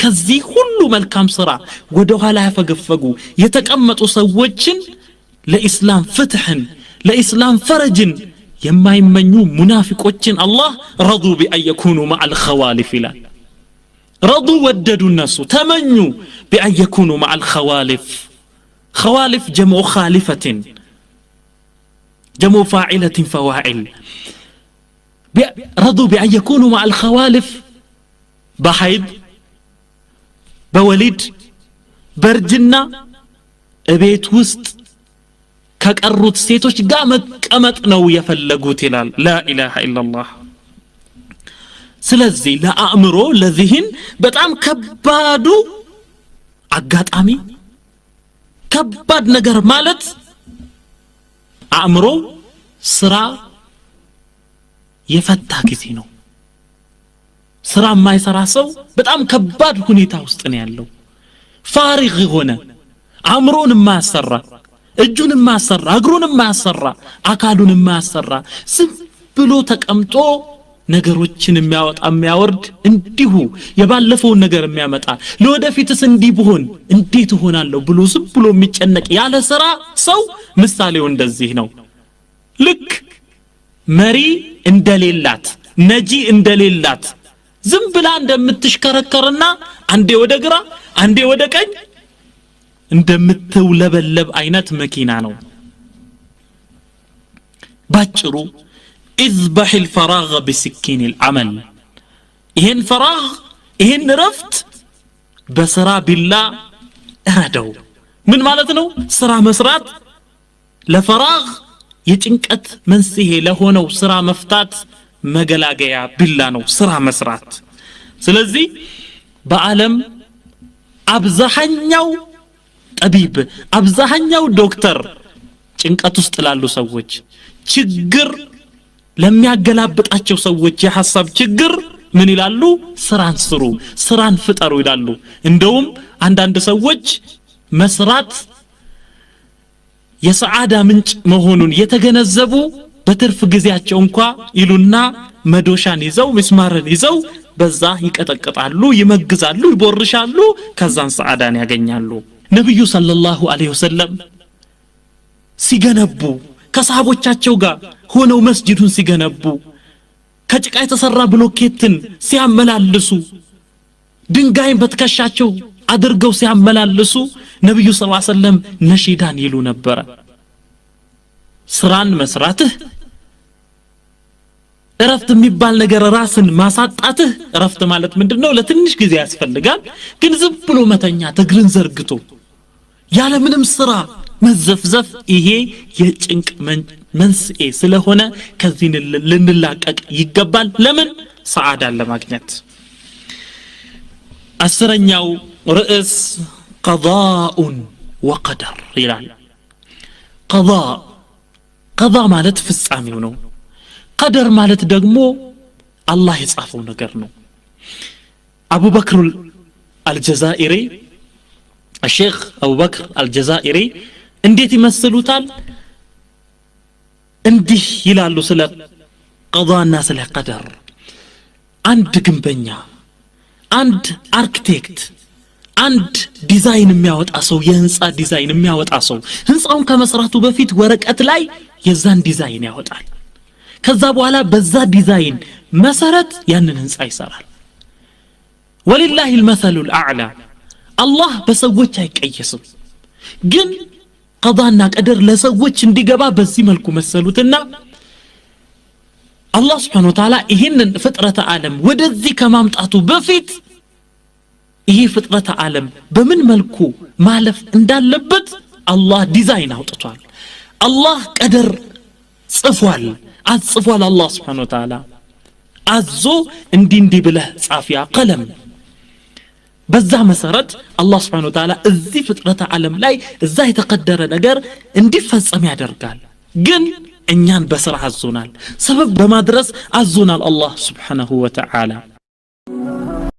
ከዚህ ሁሉ መልካም ስራ ወደ ኋላ ያፈገፈጉ የተቀመጡ ሰዎችን ለኢስላም ፍትህን ለኢስላም ፈረጅን የማይመኙ ሙናፊቆችን አላህ ረዱ ቢአየኩኑ ማዓል ኸዋሊፍ ይላል ረዱ ወደዱ እነሱ ተመኙ ቢአየኩኑ ማዓል ኸዋሊፍ ኸዋሊፍ ጀምዑ ኻሊፈትን جمع فاعلة فواعل رضوا بأن يكونوا مع الخوالف بحيض بوليد برجنا እቤት ውስጥ ከቀሩት ሴቶች ጋር መቀመጥ ነው የፈለጉት ይላል لا اله الا الله ስለዚህ ለአእምሮ ለዚህን በጣም ከባዱ አጋጣሚ ከባድ ነገር ማለት አእምሮ ስራ የፈታ ጊዜ ነው ስራ የማይሰራ ሰው በጣም ከባድ ሁኔታ ውስጥ ነው ያለው ፋሪግ ሆነ አእምሮን ማሰራ እጁን ማሰራ እግሩን ማሰራ አካሉን ማሰራ ዝም ብሎ ተቀምጦ ነገሮችን የሚያወጣ የሚያወርድ እንዲሁ የባለፈውን ነገር የሚያመጣ ለወደፊትስ እንዲህ ብሆን እንዴት ሆናለሁ ብሎ ዝም ብሎ የሚጨነቅ ያለ ስራ ሰው ምሳሌው እንደዚህ ነው ልክ መሪ እንደሌላት ነጂ እንደሌላት ዝም ብላ እንደምትሽከረከርና አንዴ ወደ ግራ አንዴ ወደ ቀኝ እንደምትውለበለብ አይነት መኪና ነው ባጭሩ اذبح الفراغ بسكين العمل ይሄን ፈራግ ይሄን ረፍት በስራ ቢላ እረደው ምን ማለት ነው ስራ መስራት ለፈራግ የጭንቀት መንስኤ ለሆነው ስራ መፍታት መገላገያ ቢላ ነው ስራ መስራት ስለዚህ በአለም አብዛኛው ጠቢብ አብዛኛው ዶክተር ጭንቀት ውስጥ ላሉ ሰዎች ችግር ለሚያገላብጣቸው ሰዎች የሐሳብ ችግር ምን ይላሉ ስራን ስሩ ስራን ፍጠሩ ይላሉ እንደውም አንዳንድ ሰዎች መስራት የሰዓዳ ምንጭ መሆኑን የተገነዘቡ በትርፍ ጊዜያቸው እንኳን ይሉና መዶሻን ይዘው ምስማርን ይዘው በዛ ይቀጠቅጣሉ ይመግዛሉ ይቦርሻሉ ከዛን ሰዓዳን ያገኛሉ ነብዩ ሰለላሁ ዐለይሂ ወሰለም ሲገነቡ ከሰሃቦቻቸው ጋር ሆነው መስጂዱን ሲገነቡ ከጭቃ የተሰራ ብሎኬትን ሲያመላልሱ ድንጋይን በትከሻቸው አድርገው ሲያመላልሱ ነብዩ ሰለላሁ ዐለይሂ ወሰለም ነሺዳን ይሉ ነበር ስራን መስራትህ እረፍት የሚባል ነገር ራስን ማሳጣትህ እረፍት ማለት ምንድነው ለትንሽ ጊዜ ያስፈልጋል ግን ዝም ብሎ መተኛ እግርን ዘርግቶ ያለ ምንም ስራ መዘፍዘፍ ይሄ የጭንቅ መንስኤ ስለሆነ ከዚህ ልንላቀቅ ይገባል ለምን ሰዓዳን ለማግኘት አስረኛው ርዕስ قضاء وقدر ይላል قضاء ማለት ፍጻሜው ነው قدر ማለት ደግሞ አላህ የጻፈው ነገር ነው አቡ በክር አልጀዛኢሪ الشيخ أبو بكر الجزائري እንዴት ይመስሉታል እንዲህ ይላሉ ስለ ቀዷና ስለ ቀደር አንድ ግንበኛ አንድ አርኪቴክት አንድ ዲዛይን የሚያወጣ ሰው የህንጻ ዲዛይን የሚያወጣ ሰው ህንጻውን ከመስራቱ በፊት ወረቀት ላይ የዛን ዲዛይን ያወጣል ከዛ በኋላ በዛ ዲዛይን መሰረት ያንን ህንጻ ይሰራል ወሊላሂ المثل الاعلى አላህ በሰዎች አይቀየስም ግን ቀዷና ቀደር ለሰዎች እንዲገባ በዚህ መልኩ መሰሉትና አላህ Subhanahu Wa Ta'ala ይሄንን ፍጥረተ ዓለም ወደዚህ ከማምጣቱ በፊት ይሄ ፍጥረተ ዓለም በምን መልኩ ማለፍ እንዳለበት አላህ ዲዛይን አውጥቷል አላህ ቀደር ጽፏል አጽፏል አላህ Subhanahu Wa Ta'ala አዞ እንዲህ ብለህ ጻፊያ ቀለም በዛ መሰረት አላህ Subhanahu Wa Ta'ala እዚህ ፍጥረተ ዓለም ላይ እዛ የተቀደረ ነገር እንዲፈጸም ያደርጋል ግን እኛን በስራ አዞናል ሰበብ በማድረስ አዞናል አላህ Subhanahu Wa Ta'ala